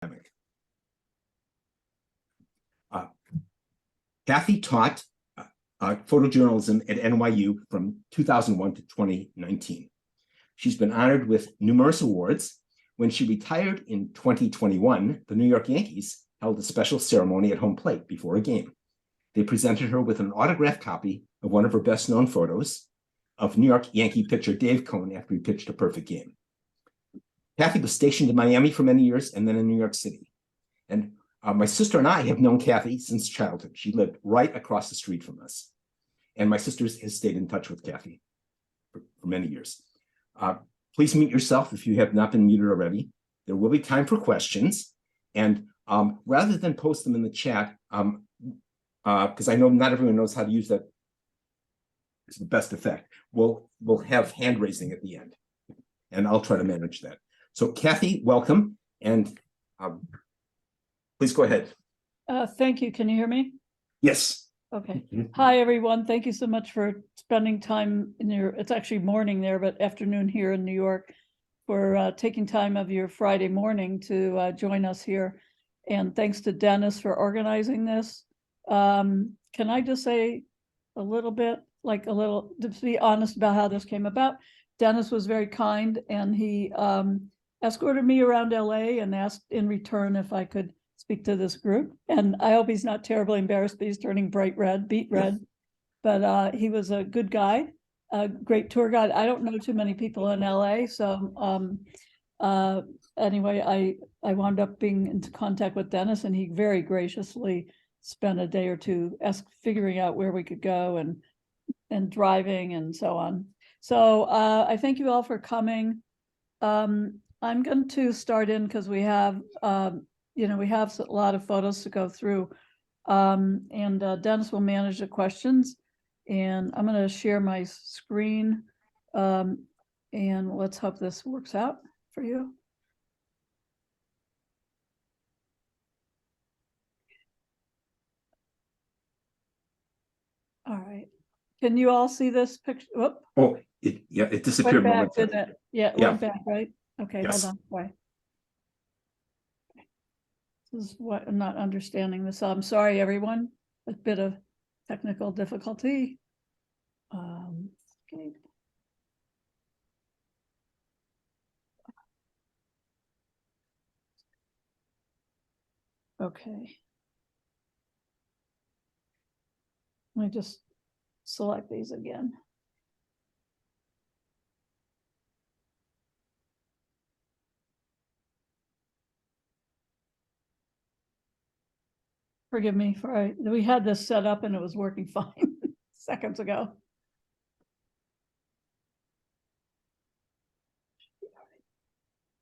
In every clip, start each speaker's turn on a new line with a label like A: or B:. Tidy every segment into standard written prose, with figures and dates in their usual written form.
A: Uh, Kathy taught photojournalism at NYU from 2001 to 2019. She's been honored with numerous awards. When she retired in 2021, the New York Yankees held a special ceremony at home plate before a game. They presented her with an autographed copy of one of her best-known photos of New York Yankee pitcher Dave Cone after he pitched a perfect game. Kathy was stationed in Miami for many years and then in New York City. And my sister and I have known Kathy since childhood. She lived right across the street from us. And my sister has stayed in touch with Kathy for many years. Please mute yourself if you have not been muted already. There will be time for questions. And rather than post them in the chat, because I know not everyone knows how to use that, it's the best effect. We'll have hand raising at the end, and I'll try to manage that. So Kathy, welcome, and please go ahead.
B: Thank you. Can you hear me?
A: Yes.
B: Okay. Hi, everyone. Thank you so much for spending time in your, it's actually morning there, but afternoon here in New York, for taking time of your Friday morning to join us here. And thanks to Dennis for organizing this. Can I just say a little bit, to be honest about how this came about? Dennis was very kind, and he escorted me around LA and asked in return if I could speak to this group. And I hope he's not terribly embarrassed, but he's turning bright red, beet red. But he was a good guide, a great tour guide. I don't know too many people in LA. So anyway, I wound up being into contact with Dennis, and he very graciously spent a day or two figuring out where we could go and driving and so on. So I thank you all for coming. I'm going to start in because we have we have a lot of photos to go through, and Dennis will manage the questions, and I'm going to share my screen, and let's hope this works out for you. All right. Can you all see this picture? Whoop.
A: Oh, it disappeared.
B: Went back, didn't it? Yeah, it went back, right? Okay,
A: yes.
B: Hold on. Why? This is what I'm not understanding this. I'm sorry, everyone. A bit of technical difficulty. Okay. Okay. Let me just select these again. Forgive me for we had this set up and it was working fine seconds ago.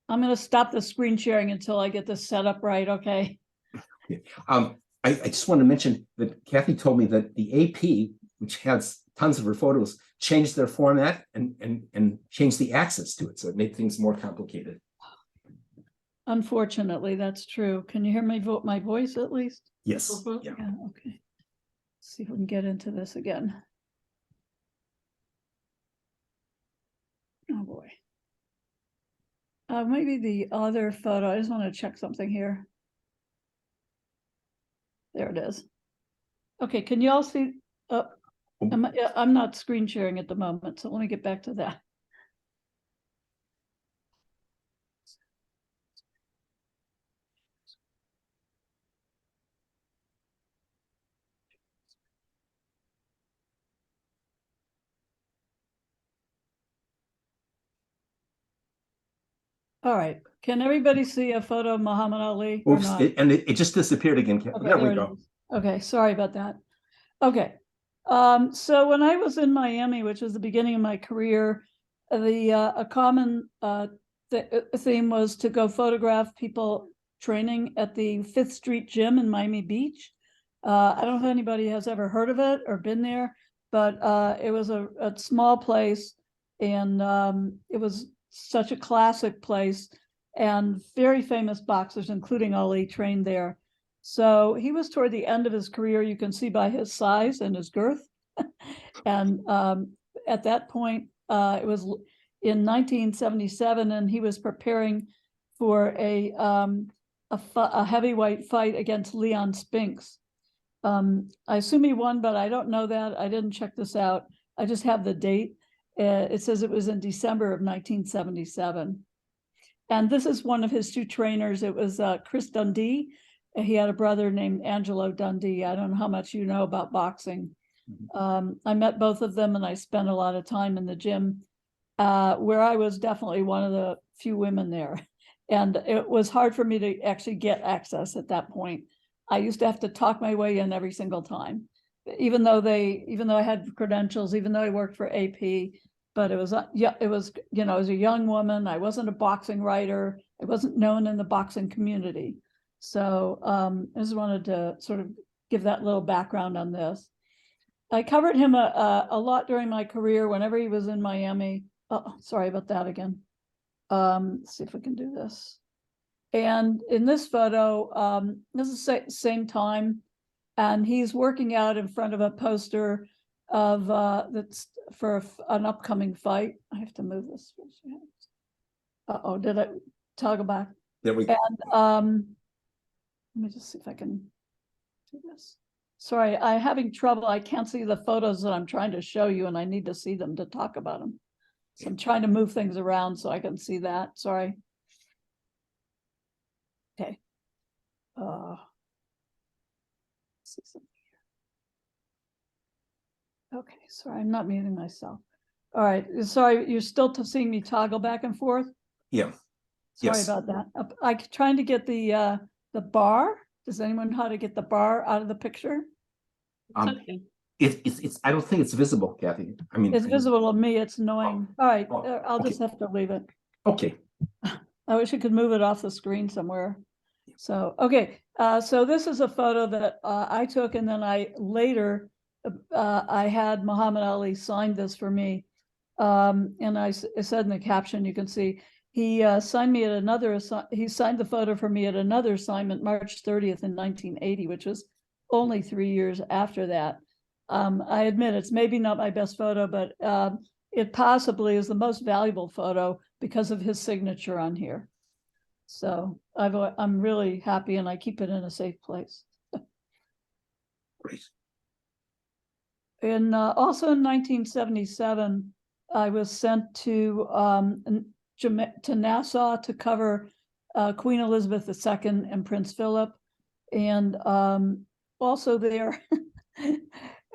B: I'm going to stop the screen sharing until I get this set up right. Okay.
A: I just want to mention that Kathy told me that the AP, which has tons of her photos, changed their format and changed the access to it. So it made things more complicated.
B: Unfortunately, that's true. Can you hear my voice at least?
A: Yes.
B: Yeah. Okay. Let's see if we can get into this again. Oh boy. Maybe the other photo. I just want to check something here. There it is. Okay, can you all see? I'm not screen sharing at the moment, so let me get back to that. All right. Can everybody see a photo of Muhammad Ali?
A: Oops, it just disappeared again.
B: Okay,
A: there we go.
B: Okay, sorry about that. Okay. So when I was in Miami, which was the beginning of my career, a common theme was to go photograph people training at the 5th Street Gym in Miami Beach. I don't know if anybody has ever heard of it or been there, but it was a small place, and it was such a classic place, and very famous boxers, including Ali, trained there. So he was toward the end of his career. You can see by his size and his girth. And at that point, it was in 1977, and he was preparing for a a heavyweight fight against Leon Spinks. I assume he won, but I don't know that. I didn't check this out. I just have the date. It says it was in December of 1977. And this is one of his two trainers. It was Chris Dundee. He had a brother named Angelo Dundee. I don't know how much you know about boxing. I met both of them, and I spent a lot of time in the gym, where I was definitely one of the few women there. And it was hard for me to actually get access at that point. I used to have to talk my way in every single time, even though I had credentials, even though I worked for AP. But it was, it was, I was a young woman. I wasn't a boxing writer. I wasn't known in the boxing community. So I just wanted to sort of give that little background on this. I covered him a lot during my career whenever he was in Miami. Oh, sorry about that again. Let's see if we can do this. And in this photo, this is the same time, and he's working out in front of a poster of that's for an upcoming fight. I have to move this. Uh-oh, did I toggle back?
A: There we go.
B: And let me just see if I can do this. Sorry, I'm having trouble. I can't see the photos that I'm trying to show you, and I need to see them to talk about them. So I'm trying to move things around so I can see that. Sorry. Okay. Let's see something here. Okay, sorry, I'm not muting myself. All right, sorry, you're still seeing me toggle back and forth?
A: Yeah.
B: Sorry
A: Yes.
B: about that. I'm trying to get the bar. Does anyone know how to get the bar out of the picture?
C: Okay.
A: It's I don't think it's visible, Kathy. I mean,
B: It's visible to me. It's annoying. All right, I'll
A: okay.
B: just have to leave it.
A: Okay.
B: I wish I could move it off the screen somewhere. So, okay, so this is a photo that I took, and then I later, I had Muhammad Ali sign this for me. And I said in the caption, you can see, he signed me at another, he signed the photo for me at another assignment, March 30th in 1980, which was only 3 years after that. I admit it's maybe not my best photo, but it possibly is the most valuable photo because of his signature on here. So I'm really happy, and I keep it in a safe place.
A: Great.
B: And also in 1977, I was sent to Nassau to cover Queen Elizabeth II and Prince Philip. And also there, it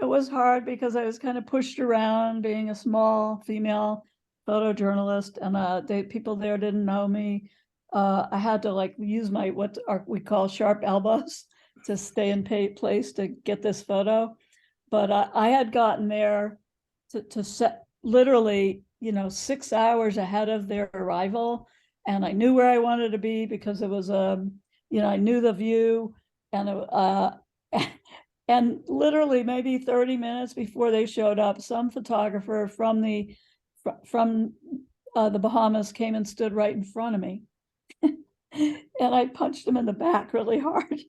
B: was hard because I was kind of pushed around being a small female photojournalist, and people there didn't know me. I had to like use my what we call sharp elbows to stay in place to get this photo. But I had gotten there to set literally, 6 hours ahead of their arrival, and I knew where I wanted to be because it was I knew the view, and and literally maybe 30 minutes before they showed up, some photographer from the Bahamas came and stood right in front of me. And I punched him in the back really hard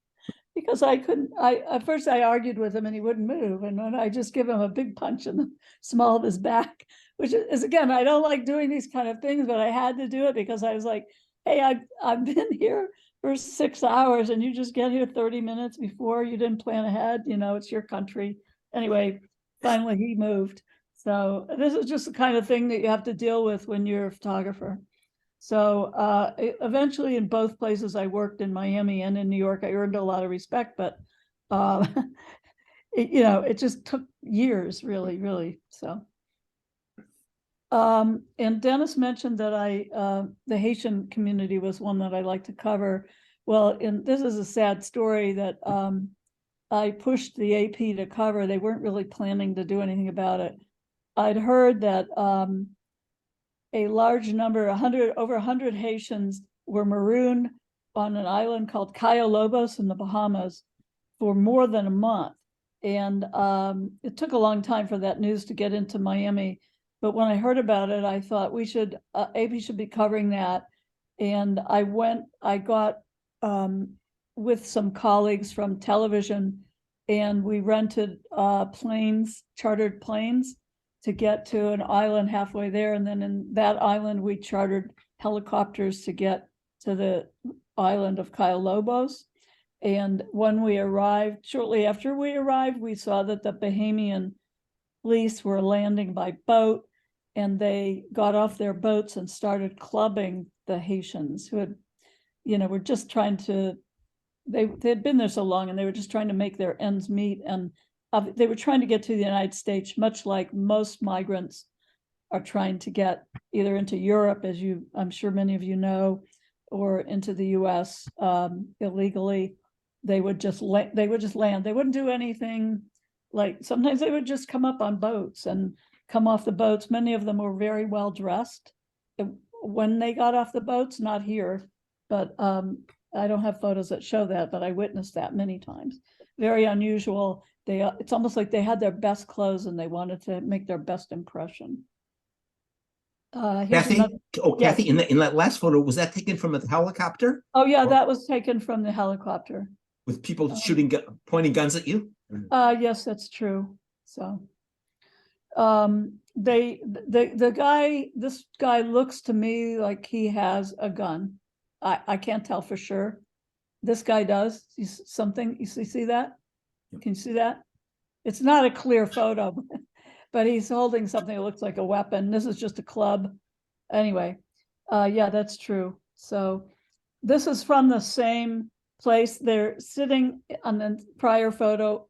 B: because I couldn't. At first I argued with him and he wouldn't move, and then I just give him a big punch in the small of his back, which is again, I don't like doing these kind of things, but I had to do it because I was like, hey, I've been here for 6 hours and you just get here 30 minutes before. You didn't plan ahead, it's your country. Anyway, finally he moved. So this is just the kind of thing that you have to deal with when you're a photographer. So eventually in both places I worked, in Miami and in New York, I earned a lot of respect, but it just took years, really, really. So and Dennis mentioned that the Haitian community was one that I like to cover. Well, and this is a sad story that I pushed the AP to cover. They weren't really planning to do anything about it. I'd heard that a large number, over 100 Haitians were marooned on an island called Cayo Lobos in the Bahamas for more than a month. And it took a long time for that news to get into Miami. But when I heard about it, I thought AP should be covering that. And I got with some colleagues from television, and we rented chartered planes to get to an island halfway there. And then in that island, we chartered helicopters to get to the island of Cayo Lobos. And when we arrived, shortly after we arrived, we saw that the Bahamian police were landing by boat, and they got off their boats and started clubbing the Haitians who had, were just trying to, they had been there so long, and they were just trying to make their ends meet. And they were trying to get to the United States, much like most migrants are trying to get either into Europe, as I'm sure many of you know, or into the US illegally. They would just land. They wouldn't do anything. Like sometimes they would just come up on boats and come off the boats. Many of them were very well dressed when they got off the boats, not here, but I don't have photos that show that, but I witnessed that many times. Very unusual. It's almost like they had their best clothes and they wanted to make their best impression.
A: Kathy, Kathy, in that last photo, was that taken from a helicopter?
B: Oh yeah, that was taken from the helicopter.
A: With people pointing guns at you?
B: Yes, that's true. So, this guy looks to me like he has a gun. I can't tell for sure. This guy does. He's something. You see that? Can you see that? It's not a clear photo, but he's holding something that looks like a weapon. This is just a club. Anyway, yeah, that's true. So this is from the same place. They're sitting on the prior photo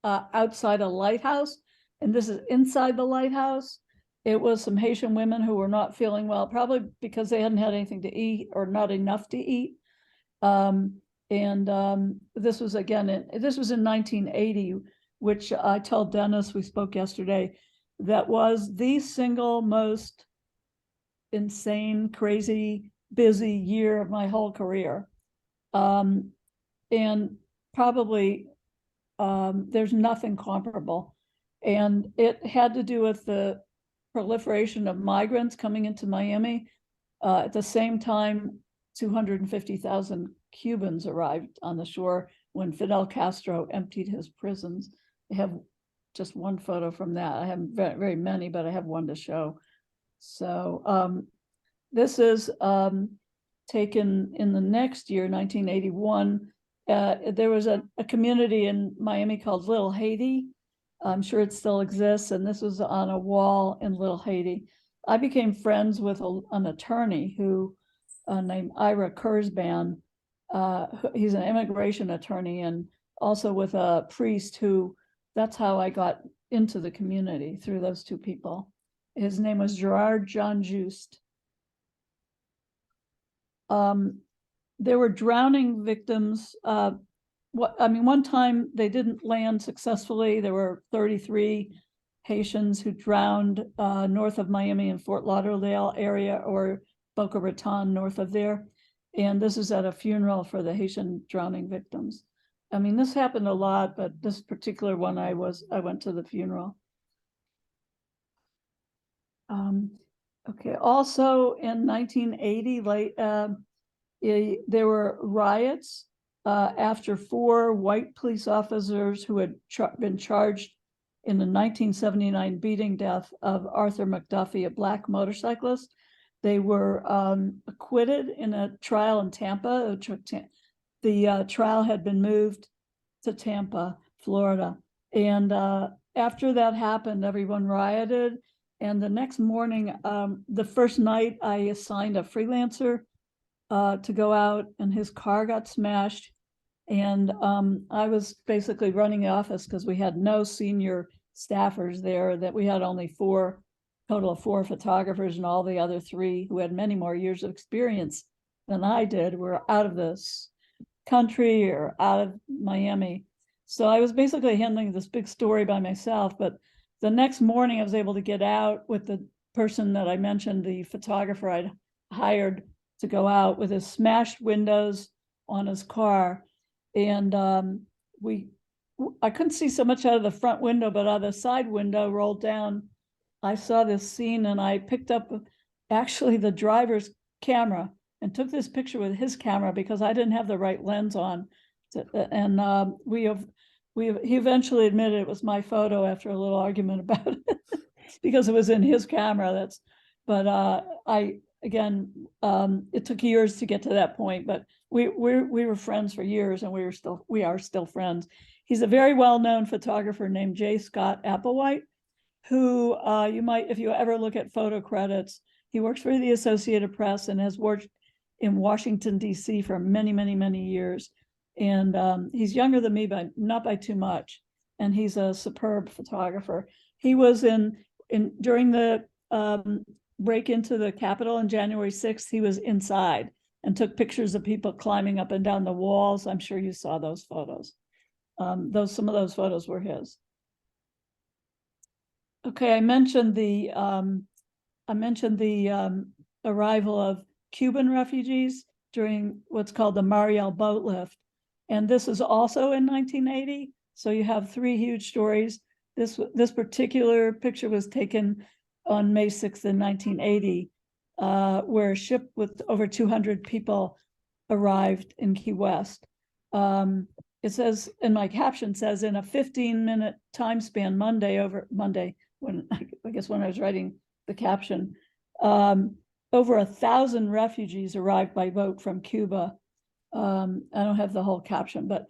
B: outside a lighthouse, and this is inside the lighthouse. It was some Haitian women who were not feeling well, probably because they hadn't had anything to eat or not enough to eat. This was this was in 1980, which I told Dennis, we spoke yesterday, that was the single most insane, crazy, busy year of my whole career. And probably there's nothing comparable. And it had to do with the proliferation of migrants coming into Miami. At the same time, 250,000 Cubans arrived on the shore when Fidel Castro emptied his prisons. I have just one photo from that. I have very many, but I have one to show. So this is taken in the next year, 1981. There was a community in Miami called Little Haiti. I'm sure it still exists, and this was on a wall in Little Haiti. I became friends with an attorney who named Ira Kurzban. He's an immigration attorney, and also with a priest who, that's how I got into the community, through those two people. His name was Gerard John Just. There were drowning victims. One time they didn't land successfully. There were 33 Haitians who drowned north of Miami in Fort Lauderdale area, or Boca Raton north of there. And this is at a funeral for the Haitian drowning victims. I mean, this happened a lot, but this particular one, I went to the funeral. Okay, also in 1980, there were riots after 4 white police officers who had been charged in the 1979 beating death of Arthur McDuffie, a black motorcyclist. They were acquitted in a trial in Tampa. The trial had been moved to Tampa, Florida. And after that happened, everyone rioted. And the next morning, the first night, I assigned a freelancer to go out, and his car got smashed. And I was basically running the office because we had no senior staffers there, that we had only total of 4 photographers, and all the other 3 who had many more years of experience than I did were out of this country or out of Miami. So I was basically handling this big story by myself. But the next morning I was able to get out with the person that I mentioned, the photographer I'd hired to go out, with his smashed windows on his car. And I couldn't see so much out of the front window, but out of the side window rolled down, I saw this scene, and I picked up actually the driver's camera and took this picture with his camera because I didn't have the right lens on. And he eventually admitted it was my photo after a little argument about it because it was in his camera. again, it took years to get to that point, but we were friends for years, and we are still friends. He's a very well-known photographer named J. Scott Applewhite, who you might, if you ever look at photo credits, he works for the Associated Press and has worked in Washington, D.C. for many, many, many years. And he's younger than me, but not by too much. And he's a superb photographer. He was during the break into the Capitol on January 6th, he was inside and took pictures of people climbing up and down the walls. I'm sure you saw those photos. Some of those photos were his. Okay, I mentioned the arrival of Cuban refugees during what's called the Mariel boat lift. And this is also in 1980. So you have three huge stories. This particular picture was taken on May 6th in 1980, where a ship with over 200 people arrived in Key West. It says, in my caption says, in a 15-minute time span, Monday, when I guess when I was writing the caption, over 1,000 refugees arrived by boat from Cuba. I don't have the whole caption, but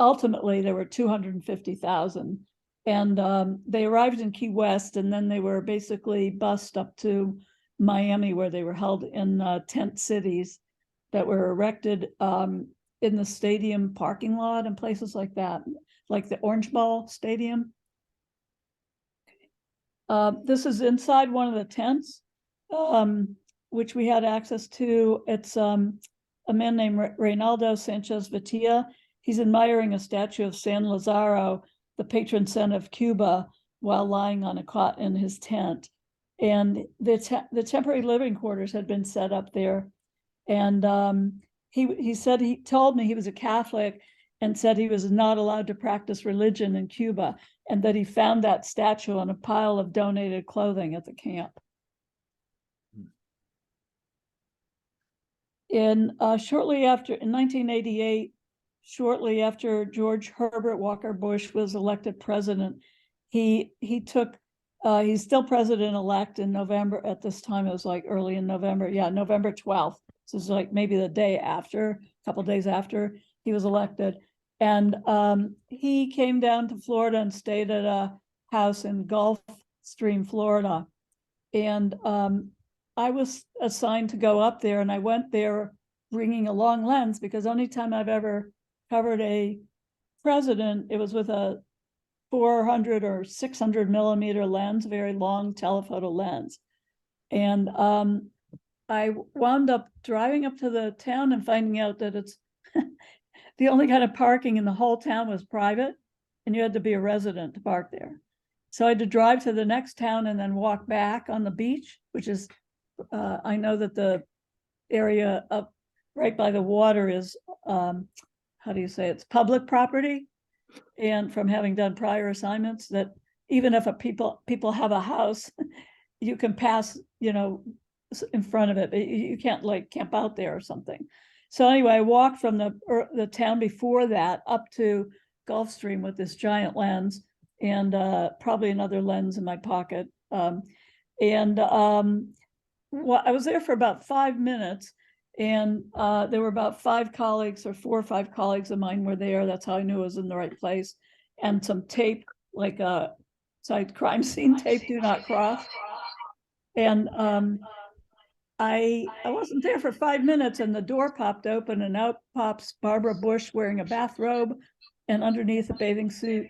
B: ultimately there were 250,000. And they arrived in Key West, and then they were basically bused up to Miami, where they were held in tent cities that were erected in the stadium parking lot and places like that, like the Orange Bowl Stadium. This is inside one of the tents, which we had access to. It's a man named Reynaldo Sanchez Vitia. He's admiring a statue of San Lazaro, the patron saint of Cuba, while lying on a cot in his tent. And the temporary living quarters had been set up there. And he told me he was a Catholic and said he was not allowed to practice religion in Cuba, and that he found that statue on a pile of donated clothing at the camp. In 1988, shortly after George Herbert Walker Bush was elected president, he's still president-elect in November. At this time, it was like early in November. Yeah, November 12th. So it's like maybe the day after, a couple of days after he was elected. And he came down to Florida and stayed at a house in Gulfstream, Florida. And I was assigned to go up there, and I went there bringing a long lens, because only time I've ever covered a president, it was with a 400 or 600 millimeter lens, very long telephoto lens. And I wound up driving up to the town and finding out that it's the only kind of parking in the whole town was private, and you had to be a resident to park there. So I had to drive to the next town and then walk back on the beach, which is, I know that the area up right by the water is, how do you say, it's public property. And from having done prior assignments, that even if people have a house, you can pass, in front of it, but you can't like camp out there or something. So anyway, I walked from the town before that up to Gulfstream with this giant lens and probably another lens in my pocket. Well, I was there for about 5 minutes, and there were about 5 colleagues, or 4 or 5 colleagues of mine were there. That's how I knew I was in the right place. And some tape, like crime scene tape, do not cross. And I wasn't there for 5 minutes, and the door popped open, and out pops Barbara Bush wearing a bathrobe, and underneath a bathing suit,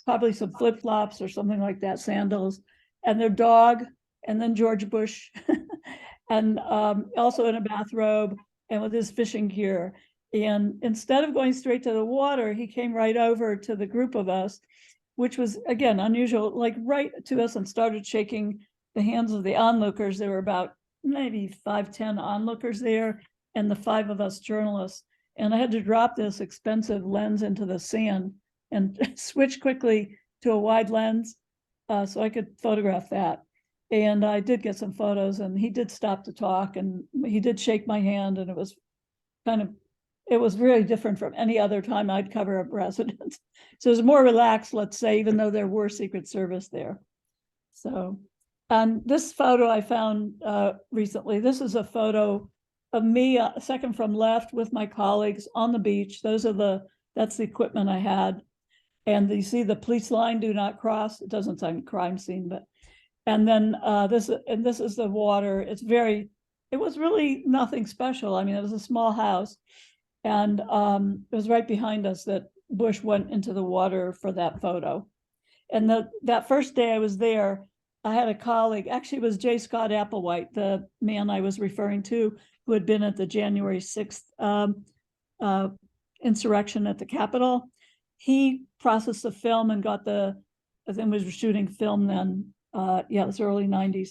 B: probably some flip-flops or something like that, sandals, and their dog, and then George Bush, and also in a bathrobe and with his fishing gear. And instead of going straight to the water, he came right over to the group of us, which was, again, unusual, like right to us, and started shaking the hands of the onlookers. There were about maybe 5-10 onlookers there, and the 5 of us journalists. And I had to drop this expensive lens into the sand and switch quickly to a wide lens so I could photograph that. And I did get some photos, and he did stop to talk, and he did shake my hand, and it was really different from any other time I'd cover a president. So it was more relaxed, let's say, even though there were Secret Service there. So And this photo I found recently. This is a photo of me, second from left, with my colleagues on the beach. That's the equipment I had. And you see the police line, do not cross. It doesn't say crime scene, but, and then this is the water. It was really nothing special. I mean, it was a small house, and it was right behind us that Bush went into the water for that photo. And that first day I was there, I had a colleague, actually it was J. Scott Applewhite, the man I was referring to, who had been at the January 6th insurrection at the Capitol. He processed the film and got I think we were shooting film then. Yeah, it was early 90s.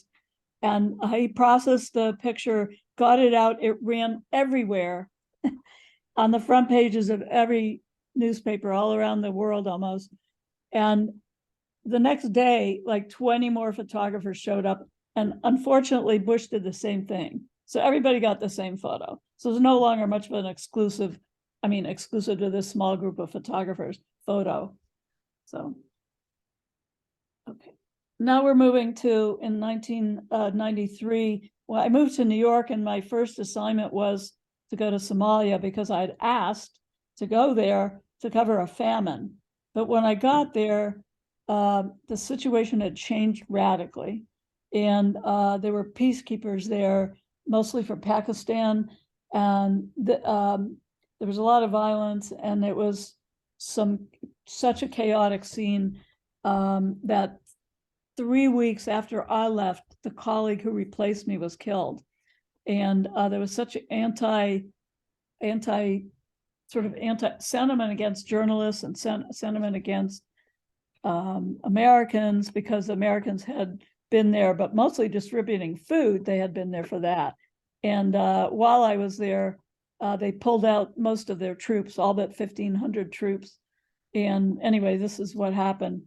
B: And he processed the picture, got it out. It ran everywhere on the front pages of every newspaper all around the world almost. And the next day, like 20 more photographers showed up. And unfortunately, Bush did the same thing. So everybody got the same photo. So it's no longer much of an exclusive to this small group of photographers photo. So, okay. Now we're moving to, in 1993, well, I moved to New York, and my first assignment was to go to Somalia because I'd asked to go there to cover a famine. But when I got there, the situation had changed radically. And there were peacekeepers there, mostly from Pakistan. And there was a lot of violence, and it was such a chaotic scene that 3 weeks after I left, the colleague who replaced me was killed. And there was such anti sentiment against journalists and sentiment against Americans, because Americans had been there, but mostly distributing food. They had been there for that. And while I was there, they pulled out most of their troops, all but 1,500 troops. And anyway, this is what happened.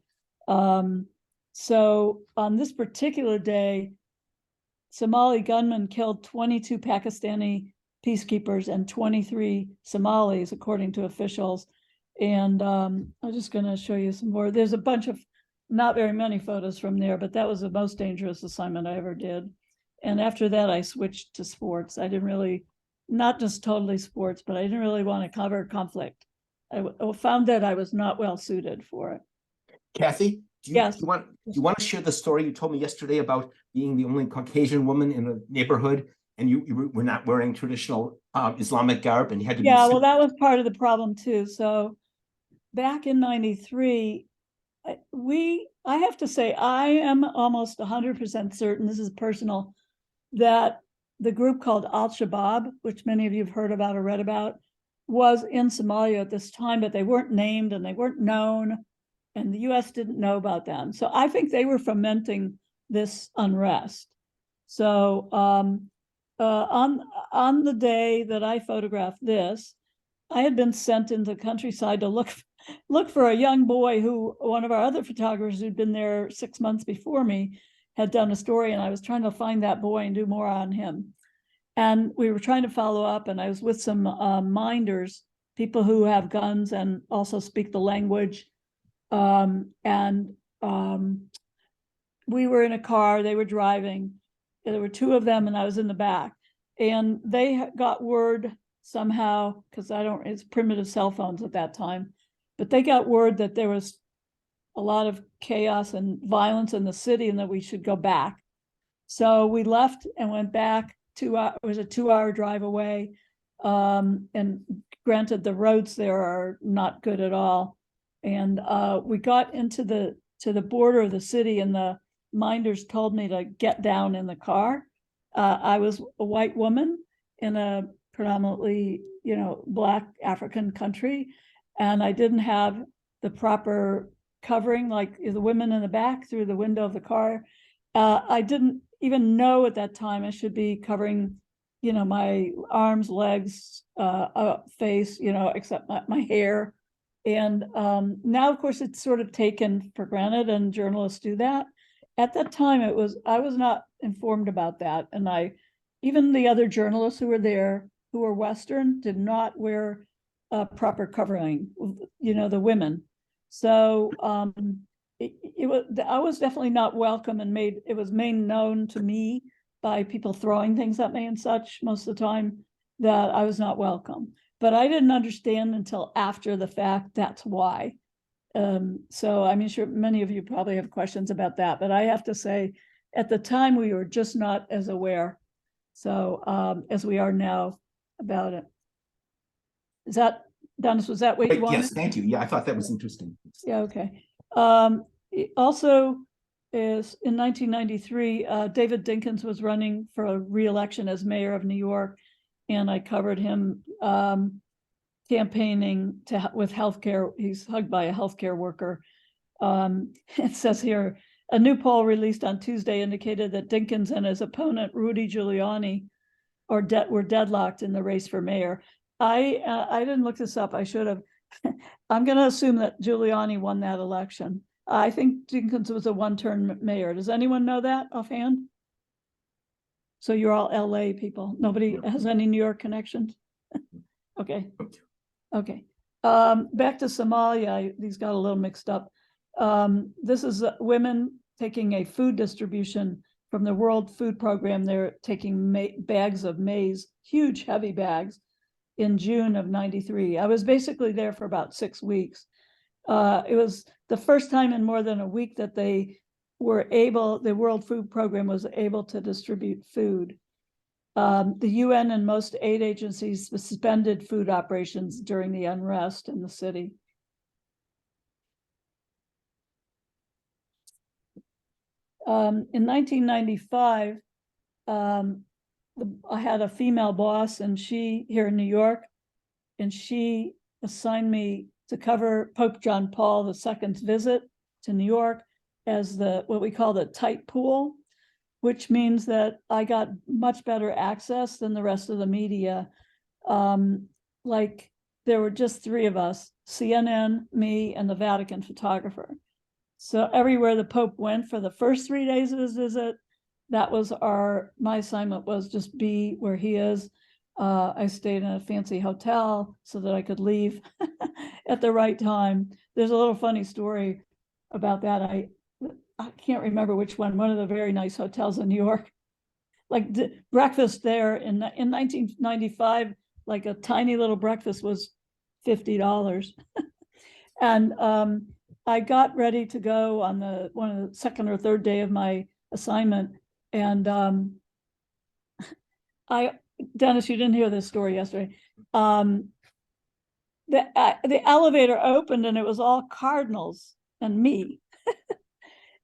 B: So on this particular day, Somali gunmen killed 22 Pakistani peacekeepers and 23 Somalis, according to officials. And I'm just going to show you some more. There's a bunch of, not very many photos from there, but that was the most dangerous assignment I ever did. And after that, I switched to sports. I didn't really, not just totally sports, but I didn't really want to cover conflict. I found that I was not well suited for it.
A: Kathy, do
B: Yes.
A: you want to share the story you told me yesterday about being the only Caucasian woman in the neighborhood, and you were not wearing traditional Islamic garb, and you had to
B: Yeah, well, that was part of the problem too. So back in 93, I have to say, I am almost 100% certain, this is personal, that the group called Al-Shabaab, which many of you have heard about or read about, was in Somalia at this time, but they weren't named and they weren't known, and the US didn't know about them. So I think they were fomenting this unrest. So on the day that I photographed this, I had been sent into the countryside to look for a young boy who one of our other photographers who'd been there 6 months before me had done a story, and I was trying to find that boy and do more on him. And we were trying to follow up, and I was with some minders, people who have guns and also speak the language. We were in a car, they were driving. There were two of them, and I was in the back. And they got word somehow, because it's primitive cell phones at that time, but they got word that there was a lot of chaos and violence in the city and that we should go back. So we left and went back. It was a 2-hour drive away. And granted, the roads there are not good at all. And we got into the border of the city, and the minders told me to get down in the car. I was a white woman in a predominantly, Black African country, and I didn't have the proper covering, like the women in the back through the window of the car. I didn't even know at that time I should be covering, my arms, legs, face, except my hair. And now, of course, it's sort of taken for granted, and journalists do that. At that time, I was not informed about that. And even the other journalists who were there, who were Western, did not wear proper covering, the women. So I was definitely not welcome, and it was made known to me by people throwing things at me and such most of the time, that I was not welcome. But I didn't understand until after the fact that's why. So I'm sure many of you probably have questions about that, but I have to say, at the time, we were just not as aware, so as we are now about it. Is that, Dennis, was that what you wanted?
A: Yes, thank you. Yeah, I thought that was interesting.
B: Yeah, okay. Also, is in 1993, David Dinkins was running for a re-election as mayor of New York, and I covered him campaigning with healthcare. He's hugged by a healthcare worker. It says here, a new poll released on Tuesday indicated that Dinkins and his opponent, Rudy Giuliani, were deadlocked in the race for mayor. I didn't look this up. I should have. I'm going to assume that Giuliani won that election. I think Dinkins was a one-term mayor. Does anyone know that offhand? So you're all LA people. Nobody has any New York connections? Okay. Okay. Back to Somalia. These got a little mixed up. This is women taking a food distribution from the World Food Program. They're taking bags of maize, huge, heavy bags, in June of '93. I was basically there for about 6 weeks. It was the first time in more than a week that the World Food Program was able to distribute food. The UN and most aid agencies suspended food operations during the unrest in the city. In 1995, I had a female boss, and she here in New York, and she assigned me to cover Pope John Paul II's visit to New York as what we call the tight pool, which means that I got much better access than the rest of the media. Like there were just 3 of us, CNN, me, and the Vatican photographer. So everywhere the Pope went for the first 3 days of his visit, that was my assignment was just be where he is. I stayed in a fancy hotel so that I could leave at the right time. There's a little funny story about that. I can't remember which one of the very nice hotels in New York. Like breakfast there in 1995, like a tiny little breakfast was $50. And I got ready to go on one of the second or third day of my assignment. And Dennis, you didn't hear this story yesterday. The elevator opened and it was all cardinals and me.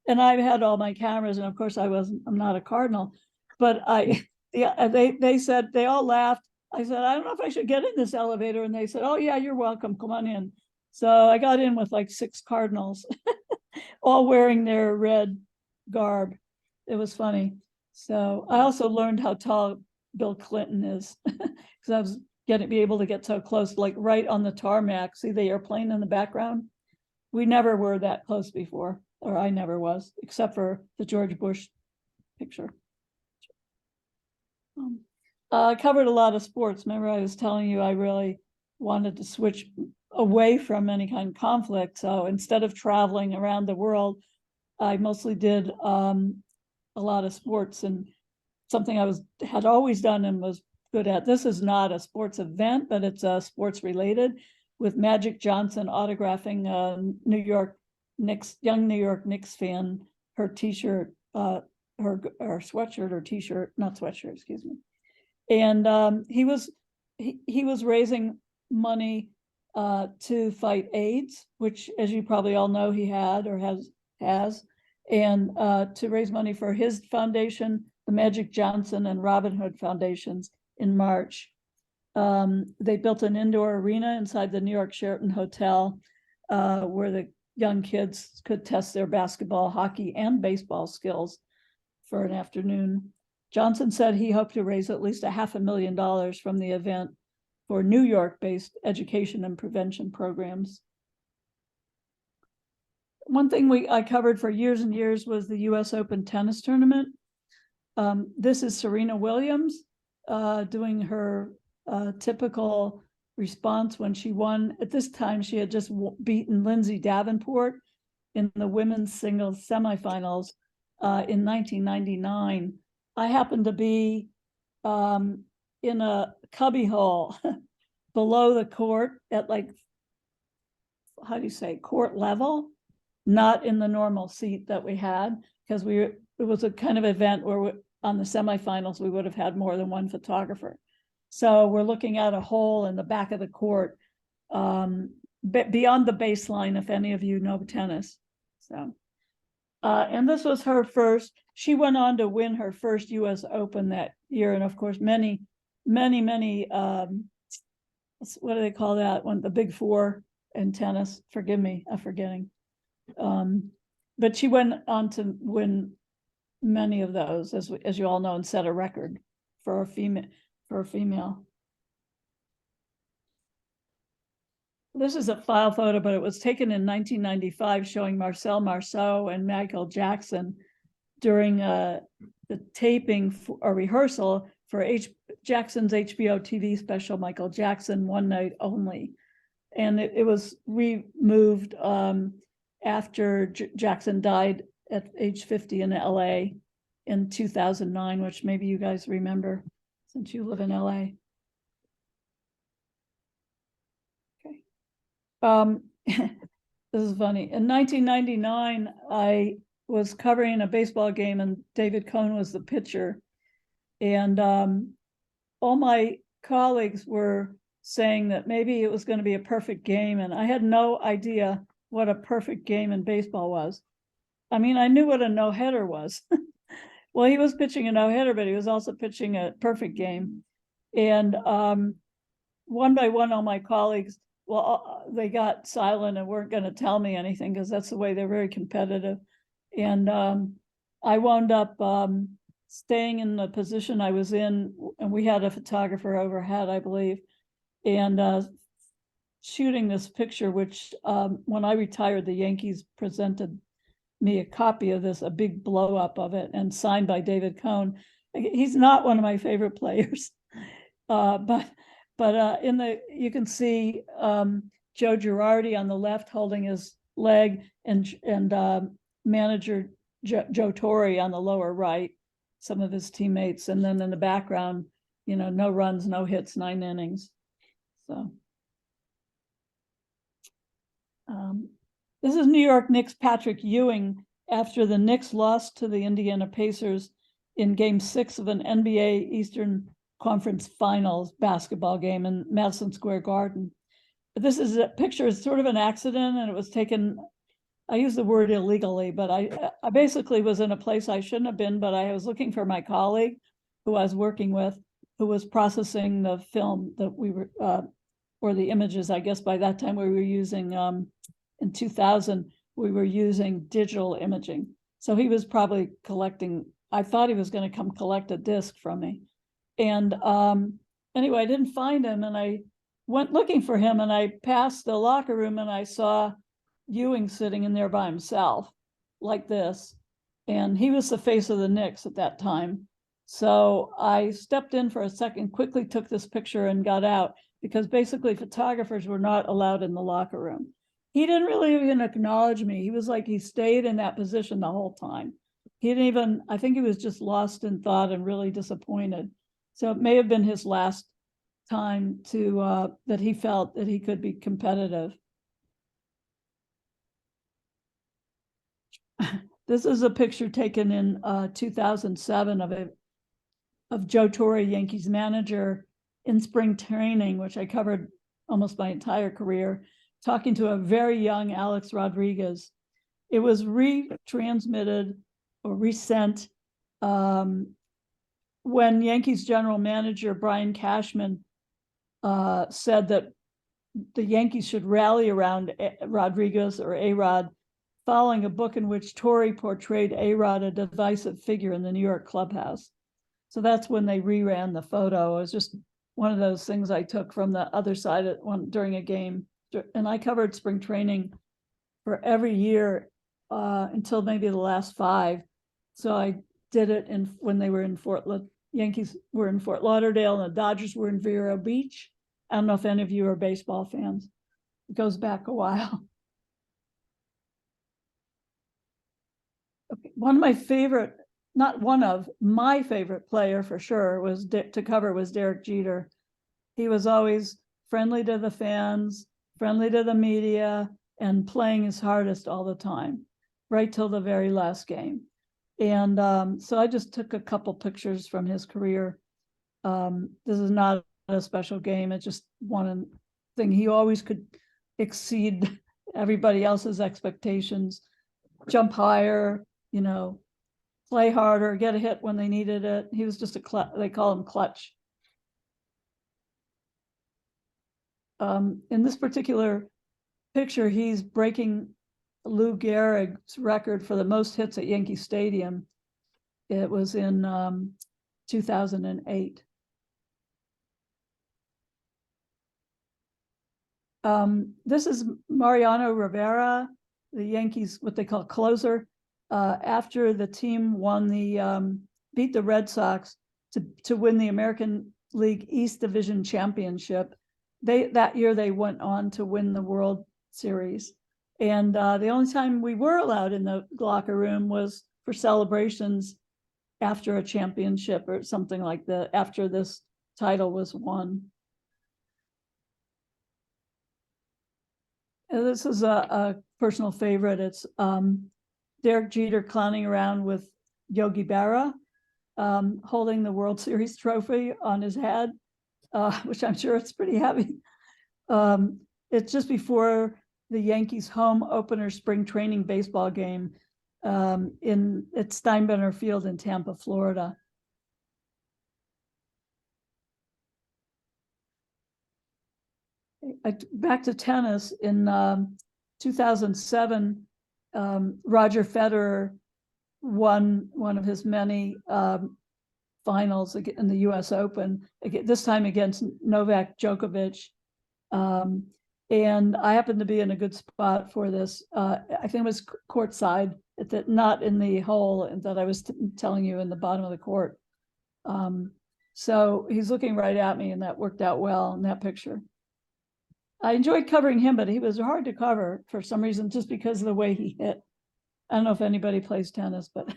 B: And I had all my cameras, and of course I'm not a cardinal, but they said, they all laughed. I said, I don't know if I should get in this elevator. And they said, oh yeah, you're welcome. Come on in. So I got in with like 6 cardinals, all wearing their red garb. It was funny. So I also learned how tall Bill Clinton is, because I was be able to get so close, like right on the tarmac. See the airplane in the background? We never were that close before, or I never was, except for the George Bush picture. I covered a lot of sports. Remember, I was telling you I really wanted to switch away from any kind of conflict. So instead of traveling around the world, I mostly did a lot of sports, and something I had always done and was good at. This is not a sports event, but it's sports related, with Magic Johnson autographing a young New York Knicks fan, her t-shirt, her sweatshirt or t-shirt, not sweatshirt, excuse me. And he was raising money to fight AIDS, which, as you probably all know, he had or has, and to raise money for his foundation, the Magic Johnson and Robin Hood Foundations, in March. They built an indoor arena inside the New York Sheraton Hotel, where the young kids could test their basketball, hockey, and baseball skills for an afternoon. Johnson said he hoped to raise at least $500,000 from the event for New York-based education and prevention programs. One thing I covered for years and years was the US Open tennis tournament. This is Serena Williams doing her typical response when she won. At this time, she had just beaten Lindsay Davenport in the women's singles semifinals in 1999. I happened to be in a cubby hole below the court at like, how do you say, court level, not in the normal seat that we had, because it was a kind of event where on the semifinals, we would have had more than one photographer. So we're looking at a hole in the back of the court, beyond the baseline, if any of you know tennis. So, and this was her first. She went on to win her first U.S. Open that year, and of course, many, what do they call that one? The Big Four in tennis. Forgive me, I'm forgetting. But she went on to win many of those, as you all know, and set a record for a female. This is a file photo, but it was taken in 1995, showing Marcel Marceau and Michael Jackson during the taping or rehearsal for Jackson's HBO TV special, Michael Jackson, One Night Only. And it was removed after Jackson died at age 50 in LA in 2009, which maybe you guys remember since you live in LA. Okay. This is funny. In 1999, I was covering a baseball game and David Cohn was the pitcher. And all my colleagues were saying that maybe it was going to be a perfect game. And I had no idea what a perfect game in baseball was. I mean, I knew what a no-hitter was. Well, he was pitching a no-hitter, but he was also pitching a perfect game. And one by one, all my colleagues, well, they got silent and weren't going to tell me anything because that's the way they're very competitive. And I wound up staying in the position I was in, and we had a photographer overhead, I believe, and shooting this picture, which when I retired, the Yankees presented me a copy of this, a big blow up of it, and signed by David Cohn. He's not one of my favorite players, but in you can see Joe Girardi on the left holding his leg, and manager Joe Torre on the lower right, some of his teammates, and then in the background, no runs, no hits, 9 innings. So this is New York Knicks Patrick Ewing after the Knicks lost to the Indiana Pacers in Game 6 of an NBA Eastern Conference Finals basketball game in Madison Square Garden. This is a picture, it's sort of an accident, and it was taken, I use the word illegally, but I basically was in a place I shouldn't have been, but I was looking for my colleague who I was working with, who was processing the film that we were, or the images, I guess by that time we were using, in 2000, we were using digital imaging. So he was probably collecting, I thought he was going to come collect a disc from me. And anyway, I didn't find him, and I went looking for him, and I passed the locker room and I saw Ewing sitting in there by himself like this. And he was the face of the Knicks at that time. So I stepped in for a second, quickly took this picture and got out, because basically photographers were not allowed in the locker room. He didn't really even acknowledge me. He was like, he stayed in that position the whole time. He didn't even, I think he was just lost in thought and really disappointed. So it may have been his last time to that he felt that he could be competitive. This is a picture taken in 2007 of Joe Torre, Yankees manager, in spring training, which I covered almost my entire career, talking to a very young Alex Rodriguez. It was retransmitted or resent when Yankees general manager Brian Cashman said that the Yankees should rally around Rodriguez, or A-Rod, following a book in which Torre portrayed A-Rod, a divisive figure in the New York clubhouse. So that's when they reran the photo. It was just one of those things I took from the other side during a game. And I covered spring training for every year until maybe the last 5. So I did it when they were in Yankees were in Fort Lauderdale and the Dodgers were in Vero Beach. I don't know if any of you are baseball fans. It goes back a while. one of my favorite, not one of, my favorite player for sure was to cover was Derek Jeter. He was always friendly to the fans, friendly to the media, and playing his hardest all the time, right till the very last game. And so I just took a couple pictures from his career. This is not a special game. It's just one thing. He always could exceed everybody else's expectations, jump higher, you know, play harder, get a hit when they needed it. He was just they call him clutch. In this particular picture, he's breaking Lou Gehrig's record for the most hits at Yankee Stadium. It was in 2008. This is Mariano Rivera, the Yankees, what they call closer. After the team won beat the Red Sox to win the American League East Division Championship. That year they went on to win the World Series. And the only time we were allowed in the locker room was for celebrations after a championship or something like that, after this title was won. And this is a personal favorite. It's Derek Jeter clowning around with Yogi Berra, holding the World Series trophy on his head, which I'm sure it's pretty heavy. It's just before the Yankees' home opener spring training baseball game at Steinbrenner Field in Tampa, Florida. Back to tennis in 2007, Roger Federer won one of his many finals in the U.S. Open, this time against Novak Djokovic. And I happened to be in a good spot for this. I think it was courtside, not in the hole that I was telling you in the bottom of the court. So he's looking right at me, and that worked out well in that picture. I enjoyed covering him, but he was hard to cover for some reason, just because of the way he hit. I don't know if anybody plays tennis, but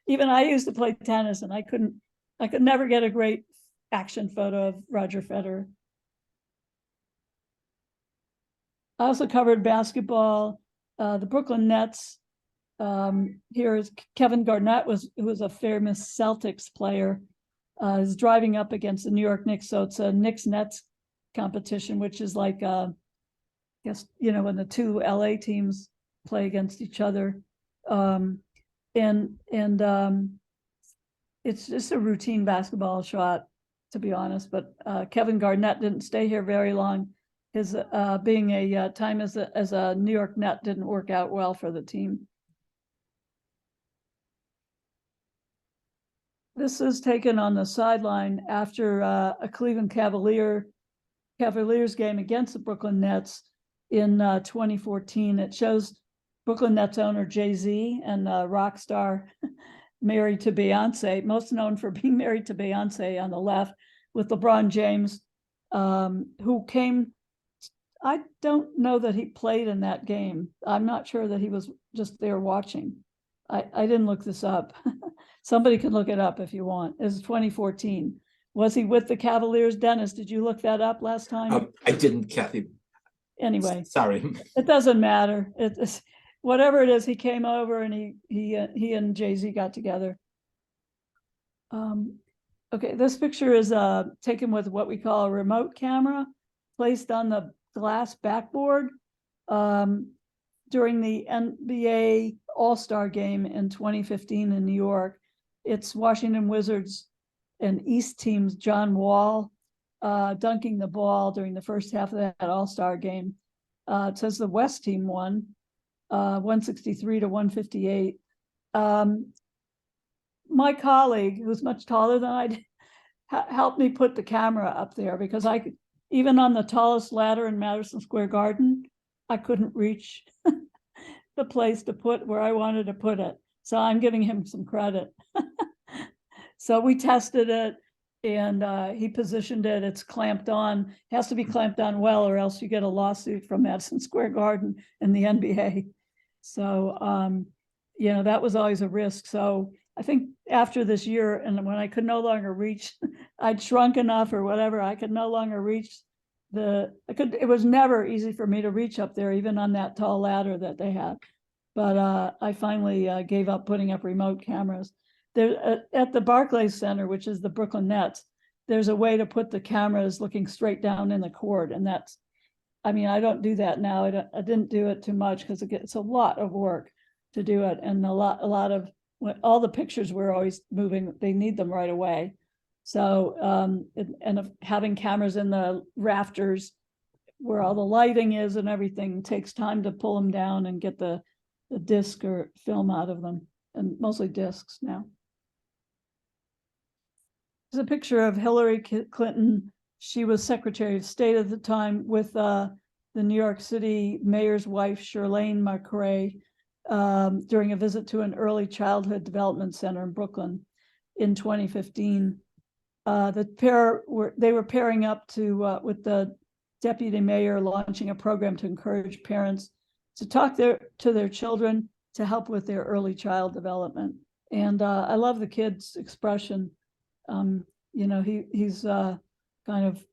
B: even I used to play tennis, and I could never get a great action photo of Roger Federer. I also covered basketball. The Brooklyn Nets. Here is Kevin Garnett, who was a famous Celtics player, is driving up against the New York Knicks. So it's a Knicks-Nets competition, which is like, I guess, when the two LA teams play against each other. It's just a routine basketball shot, to be honest. But Kevin Garnett didn't stay here very long. His being a time as a New York Net didn't work out well for the team. This is taken on the sideline after a Cleveland Cavaliers game against the Brooklyn Nets in 2014. It shows Brooklyn Nets owner Jay-Z and rock star married to Beyonce, most known for being married to Beyonce on the left, with LeBron James, who came. I don't know that he played in that game. I'm not sure that he was just there watching. I didn't look this up. Somebody can look it up if you want. It's 2014. Was he with the Cavaliers? Dennis, did you look that up last time?
A: I didn't, Kathy.
B: Anyway,
A: sorry.
B: It doesn't matter. It's whatever it is. He came over and he and Jay-Z got together. Okay, this picture is taken with what we call a remote camera, placed on the glass backboard during the NBA All-Star game in 2015 in New York. It's Washington Wizards and East team's John Wall dunking the ball during the first half of that All-Star game. It says the West team won 163 to 158. My colleague, who's much taller than I did, helped me put the camera up there, because I could, even on the tallest ladder in Madison Square Garden, I couldn't reach the place to put where I wanted to put it. So I'm giving him some credit. So we tested it, and he positioned it. It's clamped on. It has to be clamped on well, or else you get a lawsuit from Madison Square Garden and the NBA. So that was always a risk. So I think after this year, and when I could no longer reach, I'd shrunk enough or whatever, I could no longer reach it was never easy for me to reach up there, even on that tall ladder that they had. But I finally gave up putting up remote cameras. There at the Barclays Center, which is the Brooklyn Nets, there's a way to put the cameras looking straight down in the court. And I don't do that now. I didn't do it too much because it's a lot of work to do it. And a lot of, all the pictures were always moving, they need them right away. So, having cameras in the rafters where all the lighting is and everything takes time to pull them down and get the disc or film out of them, and mostly discs now. There's a picture of Hillary Clinton. She was Secretary of State at the time with the New York City mayor's wife, Shirlane McRae, during a visit to an early childhood development center in Brooklyn in 2015. The pair were pairing up with the deputy mayor, launching a program to encourage parents to talk to their children to help with their early child development. And I love the kid's expression. He's kind of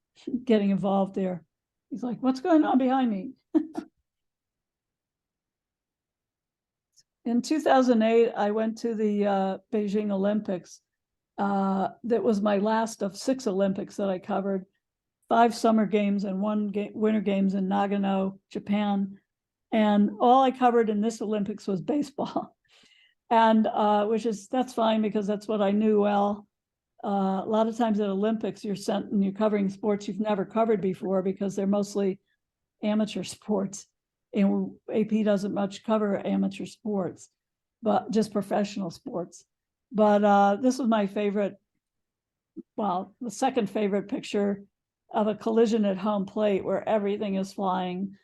B: getting involved there. He's like, "What's going on behind me?" In 2008, I went to the Beijing Olympics. That was my last of 6 Olympics that I covered, 5 summer games and 1 winter games in Nagano, Japan. And all I covered in this Olympics was baseball. And that's fine because that's what I knew well. A lot of times at Olympics, you're sent and you're covering sports you've never covered before because they're mostly amateur sports. And AP doesn't much cover amateur sports, but just professional sports. But this was my favorite, the second favorite picture of a collision at home plate where everything is flying.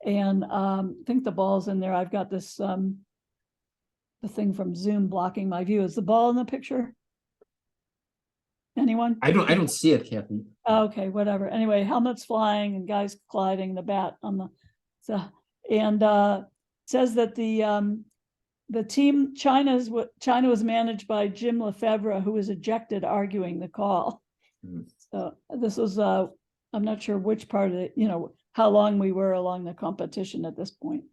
B: And I think the ball's in there. I've got this, the thing from Zoom blocking my view. Is the ball in the picture? Anyone?
A: I don't see it, Kathy.
B: Okay, whatever. Anyway, helmets flying and guys colliding, the bat on the, says that the team China was managed by Jim Lefebvre, who was ejected arguing the call. Mm-hmm. So this was I'm not sure which part of it, how long we were along the competition at this point.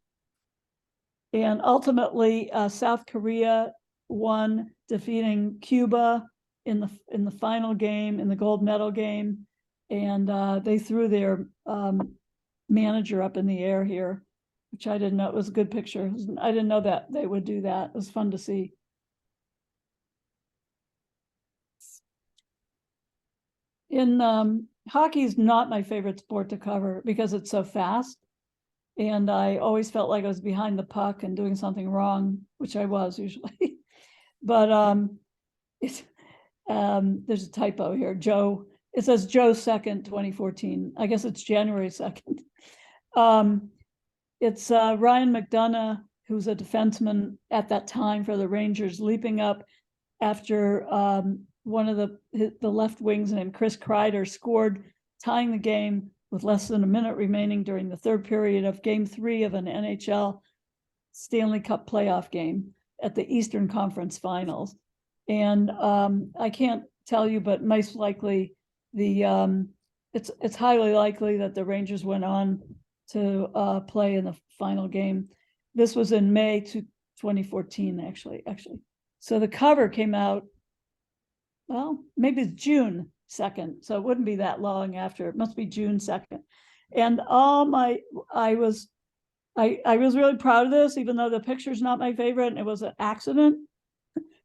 B: And ultimately, South Korea won, defeating Cuba in the final game, in the gold medal game. And they threw their manager up in the air here, which I didn't know. It was a good picture. I didn't know that they would do that. It was fun to see. In hockey is not my favorite sport to cover because it's so fast. And I always felt like I was behind the puck and doing something wrong, which I was usually. But there's a typo here. It says Joe 2nd, 2014. I guess it's January 2nd. It's Ryan McDonough, who's a defenseman at that time for the Rangers, leaping up after one of the left wings named Chris Kreider scored, tying the game with less than a minute remaining during the 3rd period of Game 3 of an NHL Stanley Cup playoff game at the Eastern Conference Finals. And I can't tell you, but most likely it's highly likely that the Rangers went on to play in the final game. This was in May 2014, actually. So the cover came out, well, maybe it's June 2nd. So it wouldn't be that long after. It must be June 2nd. And I was really proud of this, even though the picture's not my favorite and it was an accident,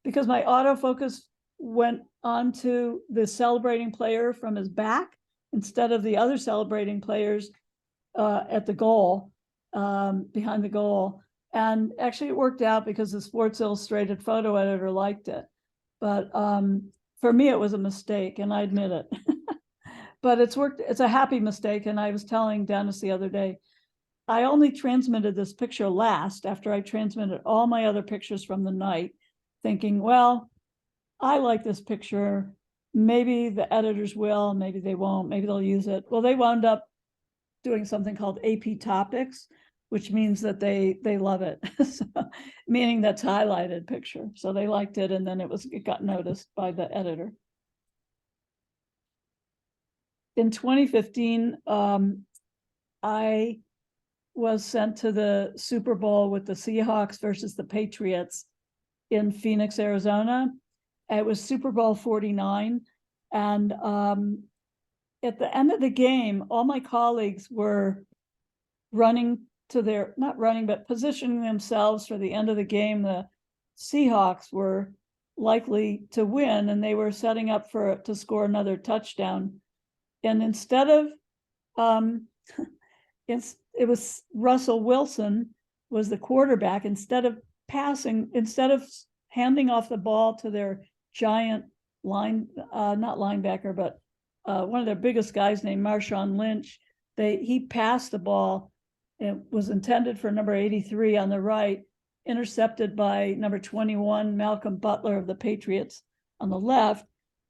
B: because my autofocus went onto the celebrating player from his back instead of the other celebrating players at the goal, behind the goal. And actually it worked out because the Sports Illustrated photo editor liked it. But for me, it was a mistake, and I admit it. But it's worked. It's a happy mistake. And I was telling Dennis the other day, I only transmitted this picture last after I transmitted all my other pictures from the night, thinking, well, I like this picture. Maybe the editors will, maybe they won't, maybe they'll use it. Well, they wound up doing something called AP Topics, which means that they love it. So, meaning that's highlighted picture. So they liked it, and then it got noticed by the editor. In 2015, I was sent to the Super Bowl with the Seahawks versus the Patriots in Phoenix, Arizona. It was Super Bowl 49. And at the end of the game, all my colleagues were running to their, not running, but positioning themselves for the end of the game. The Seahawks were likely to win, and they were setting up to score another touchdown. And instead of, it was Russell Wilson was the quarterback. Instead of handing off the ball to their giant not linebacker, but one of their biggest guys named Marshawn Lynch, he passed the ball. It was intended for number 83 on the right, intercepted by number 21, Malcolm Butler of the Patriots on the left.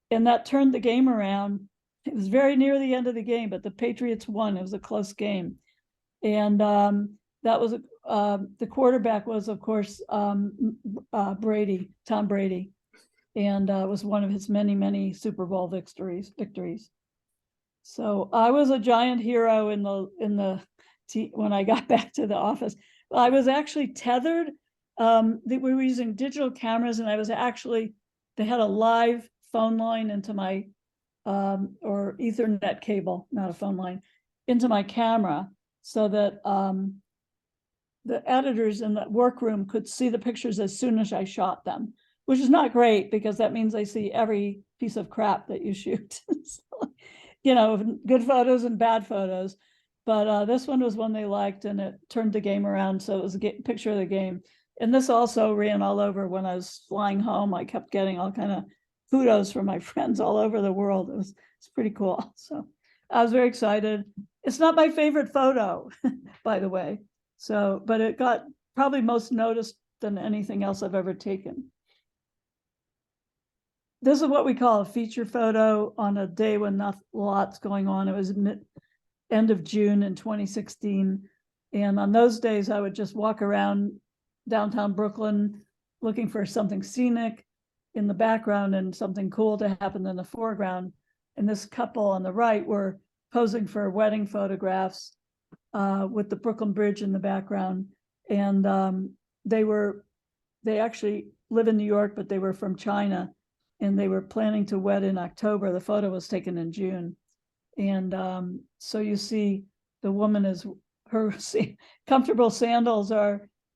B: And that turned the game around. It was very near the end of the game, but the Patriots won. It was a close game. And that was the quarterback was, of course, Tom Brady, and was one of his many, many Super Bowl victories. So I was a giant hero when I got back to the office. I was actually tethered. We were using digital cameras, and they had a live phone line into my or Ethernet cable, not a phone line, into my camera, so that the editors in the workroom could see the pictures as soon as I shot them, which is not great because that means they see every piece of crap that you shoot. So, good photos and bad photos. But this one was one they liked, and it turned the game around. So it was a picture of the game. And this also ran all over when I was flying home. I kept getting all kind of kudos from my friends all over the world. It's pretty cool. So I was very excited. It's not my favorite photo, by the way. So, but it got probably most noticed than anything else I've ever taken. This is what we call a feature photo on a day when not lots going on. It was end of June in 2016. And on those days, I would just walk around downtown Brooklyn looking for something scenic in the background and something cool to happen in the foreground. And this couple on the right were posing for wedding photographs with the Brooklyn Bridge in the background. And they actually live in New York, but they were from China, and they were planning to wed in October. The photo was taken in June. And so you see the woman her comfortable sandals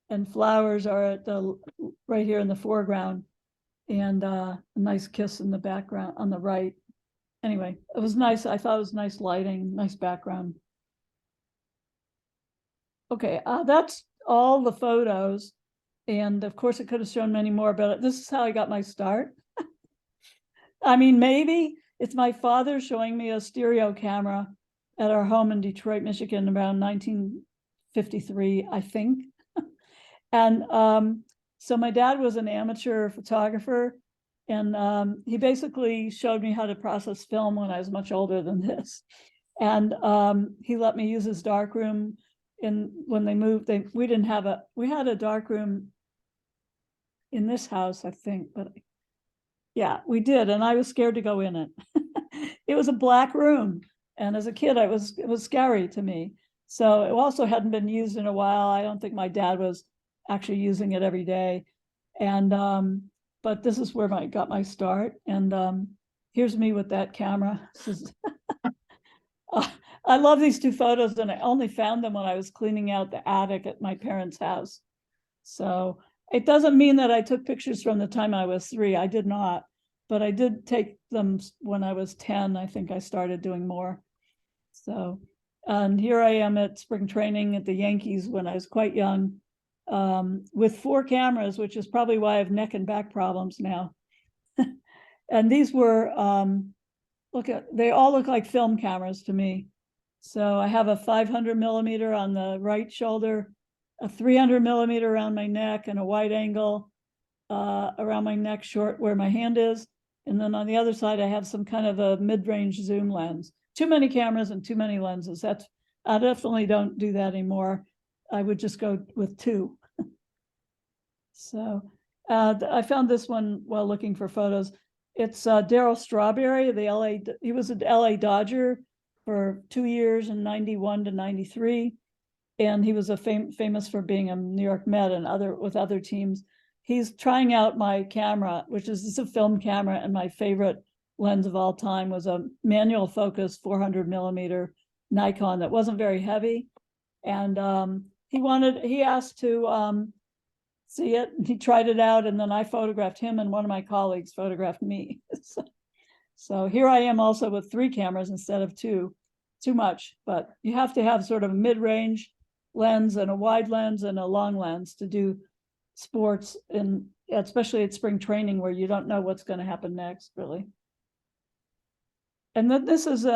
B: and flowers are right here in the foreground, and a nice kiss in the background on the right. Anyway, it was nice. I thought it was nice lighting, nice background. Okay, that's all the photos. And of course, I could have shown many more, but this is how I got my start. I mean, maybe it's my father showing me a stereo camera at our home in Detroit, Michigan, around 1953, I think. And so my dad was an amateur photographer, and he basically showed me how to process film when I was much older than this. And he let me use his darkroom. And when they moved, we had a darkroom in this house, I think, but yeah, we did. And I was scared to go in it. It was a black room. And as a kid, it was scary to me. So it also hadn't been used in a while. I don't think my dad was actually using it every day. And, but this is where I got my start. And here's me with that camera. I love these two photos, and I only found them when I was cleaning out the attic at my parents' house. So it doesn't mean that I took pictures from the time I was 3. I did not, but I did take them when I was 10. I think I started doing more. So, and here I am at spring training at the Yankees when I was quite young, with 4 cameras, which is probably why I have neck and back problems now. And these were, they all look like film cameras to me. So I have a 500 millimeter on the right shoulder, a 300 millimeter around my neck, and a wide angle around my neck, short where my hand is. And then on the other side, I have some kind of a mid-range zoom lens. Too many cameras and too many lenses. I definitely don't do that anymore. I would just go with 2. So I found this one while looking for photos. It's Darryl Strawberry, he was an LA Dodger for 2 years in 91 to 93. And he was famous for being a New York Met and with other teams. He's trying out my camera, which is a film camera, and my favorite lens of all time was a manual focus 400 millimeter Nikon that wasn't very heavy. And he asked to see it, and he tried it out, and then I photographed him, and one of my colleagues photographed me. So here I am also with 3 cameras instead of 2. Too much, but you have to have sort of a mid-range lens and a wide lens and a long lens to do sports, and especially at spring training where you don't know what's going to happen next, really. And then this is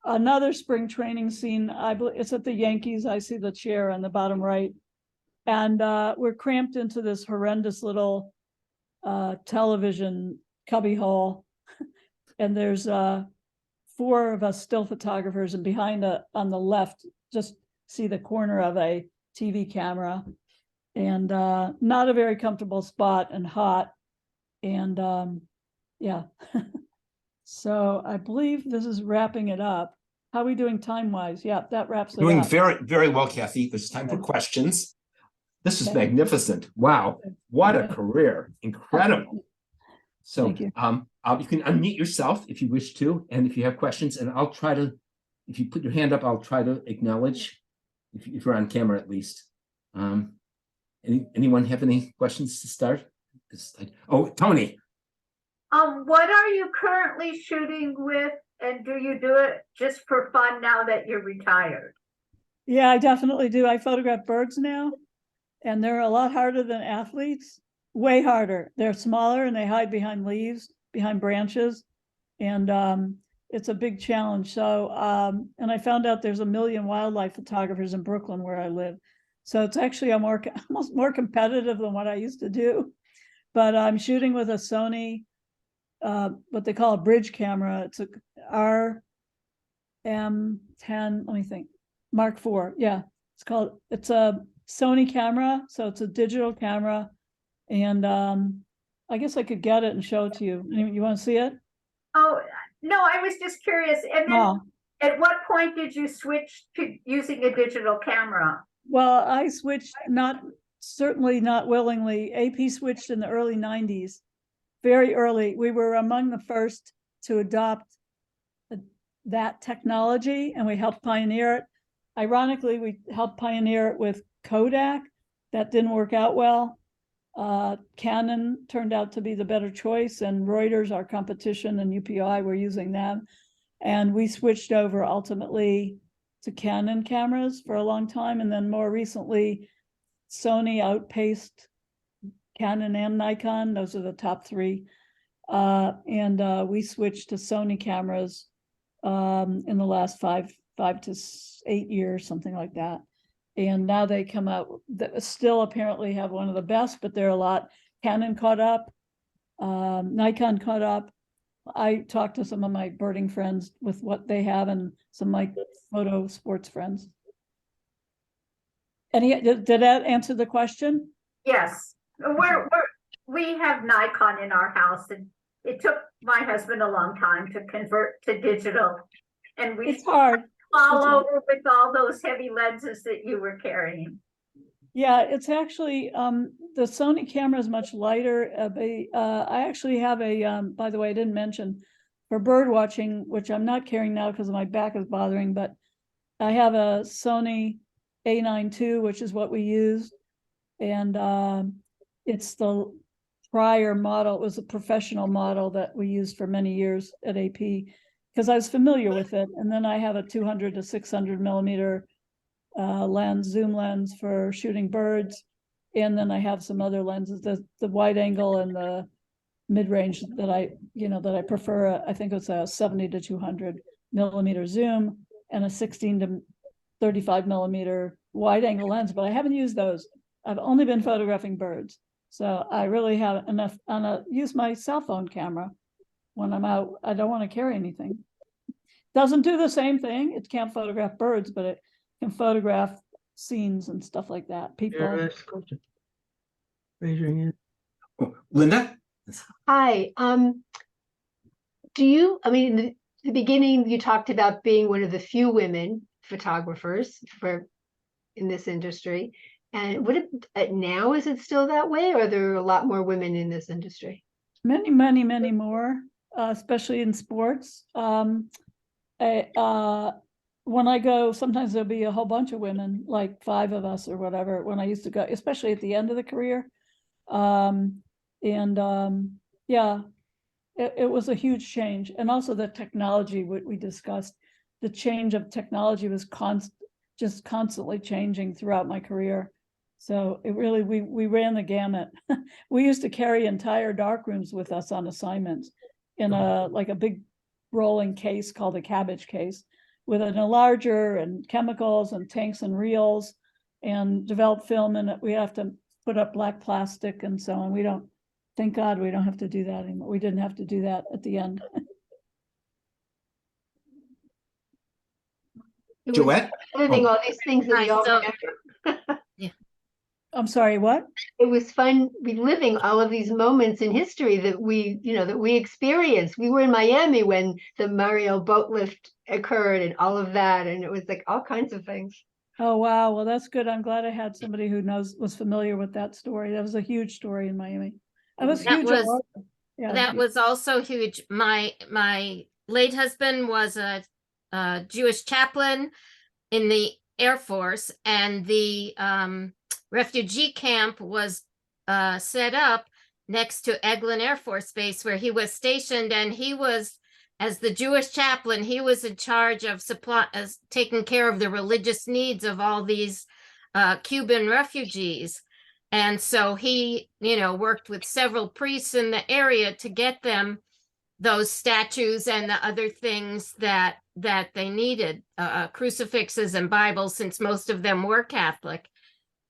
B: another spring training scene. I believe it's at the Yankees. I see the chair on the bottom right, and we're cramped into this horrendous little television cubbyhole, and there's 4 of us still photographers, and behind on the left, just see the corner of a TV camera, and not a very comfortable spot, and hot. And yeah. So I believe this is wrapping it up. How are we doing time-wise? Yeah, that wraps it
A: Doing
B: up.
A: very, very well, Kathy. There's time for questions. This is
B: Okay.
A: magnificent. Wow. What a
B: Okay.
A: career. Incredible. So
B: Thank you.
A: you can unmute yourself if you wish to, and if you have questions, and I'll try to, if you put your hand up, I'll try to acknowledge, if you're on camera at least. Anyone have any questions to start? Oh, Tony.
C: What are you currently shooting with, and do you do it just for fun now that you're retired?
B: Yeah, I definitely do. I photograph birds now, and they're a lot harder than athletes. Way harder. They're smaller and they hide behind leaves, behind branches, and it's a big challenge. So, and I found out there's 1 million wildlife photographers in Brooklyn where I live. So it's actually almost more competitive than what I used to do. But I'm shooting with a Sony, what they call a bridge camera. It's a RM10, let me think, Mark IV. Yeah, it's a Sony camera. So it's a digital camera. And I guess I could get it and show it to you. You want to see it?
C: Oh, no, I was just curious. And then at what point did you switch to using a digital camera?
B: Well, I switched, certainly not willingly. AP switched in the early 90s, very early. We were among the first to adopt that technology, and we helped pioneer it. Ironically, we helped pioneer it with Kodak. That didn't work out well. Canon turned out to be the better choice, and Reuters, our competition, and UPI were using them. And we switched over ultimately to Canon cameras for a long time. And then more recently, Sony outpaced Canon and Nikon. Those are the top 3. And we switched to Sony cameras in the last 5 to 8 years, something like that. And now they come out that still apparently have one of the best, but they're a lot. Canon caught up, Nikon caught up. I talked to some of my birding friends with what they have, and some of my photo sports friends. Did that answer the question?
C: Yes, we have Nikon in our house, and it took my husband a long time to convert to digital, and
B: it's hard.
C: Over with all those heavy lenses that you were carrying.
B: Yeah, it's actually the Sony camera is much lighter. I actually have a by the way, I didn't mention, for bird watching, which I'm not carrying now because my back is bothering, but I have a Sony A9 II, which is what we used, and it's the prior model. It was a professional model that we used for many years at AP, because I was familiar with it. And then I have a 200 to 600 millimeter zoom lens for shooting birds. And then I have some other lenses, the wide angle and the mid-range that I prefer. I think it's a 70 to 200 millimeter zoom and a 16 to 35 millimeter wide angle lens, but I haven't used those. I've only been photographing birds. So I really have enough, use my cell phone camera when I'm out. I don't want to carry anything. Doesn't do the same thing. It can't photograph birds, but it can photograph scenes and stuff like that. People.
D: Raise your hand.
A: Oh, Linda?
D: Hi, I mean, in the beginning, you talked about being one of the few women photographers in this industry. And now, is it still that way, or are there a lot more women in this industry?
B: Many, many, many more, especially in sports. When I go, sometimes there'll be a whole bunch of women, like 5 of us or whatever, when I used to go, especially at the end of the career. Yeah, it was a huge change. And also the technology, what we discussed, the change of technology was just constantly changing throughout my career. So it really, we ran the gamut. We used to carry entire darkrooms with us on assignments in like a big rolling case called a cabbage case with an enlarger and chemicals and tanks and reels and develop film, and we have to put up black plastic and so on. Thank God we don't have to do that anymore. We didn't have to do that at the end.
A: Joette?
D: Living
A: Oh.
D: all these things that we all remember.
B: I'm sorry, what?
D: It was fun reliving all of these moments in history that we experienced. We were in Miami when the Mario boat lift occurred and all of that, and it was like all kinds of things.
B: Oh, wow. Well, that's good. I'm glad I had somebody who was familiar with that story. That was a huge story in Miami. That was huge.
E: That was also huge. My late husband was a Jewish chaplain in the Air Force, and the refugee camp was set up next to Eglin Air Force Base where he was stationed, and he was, as the Jewish chaplain, he was in charge of taking care of the religious needs of all these Cuban refugees. And so he, worked with several priests in the area to get them those statues and the other things that they needed, crucifixes and Bibles, since most of them were Catholic.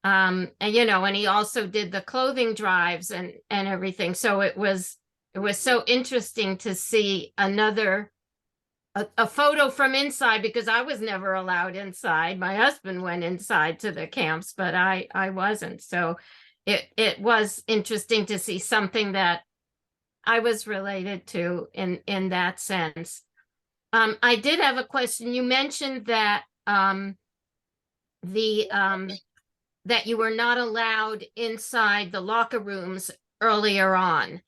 E: And he also did the clothing drives and everything. So it was so interesting to see a photo from inside, because I was never allowed inside. My husband went inside to the camps, but I wasn't. So it was interesting to see something that I was related to in that sense. I did have a question. You mentioned that that you were not allowed inside the locker rooms earlier on.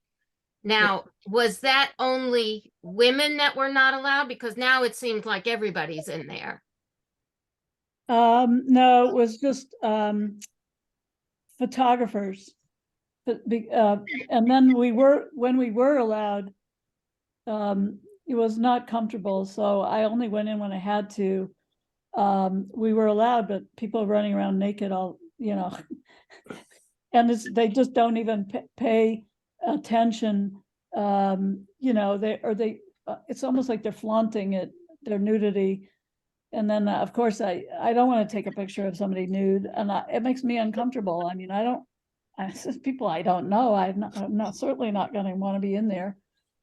E: Now, was that only women that were not allowed? Because now it seems like everybody's in there.
B: No, it was just photographers. And then when we were allowed, it was not comfortable. So I only went in when I had to. We were allowed, but people running around naked and they just don't even pay attention. It's almost like they're flaunting their nudity. And then of course I don't want to take a picture of somebody nude, and it makes me uncomfortable. I mean, people I don't know. I'm certainly not going to want to be in there.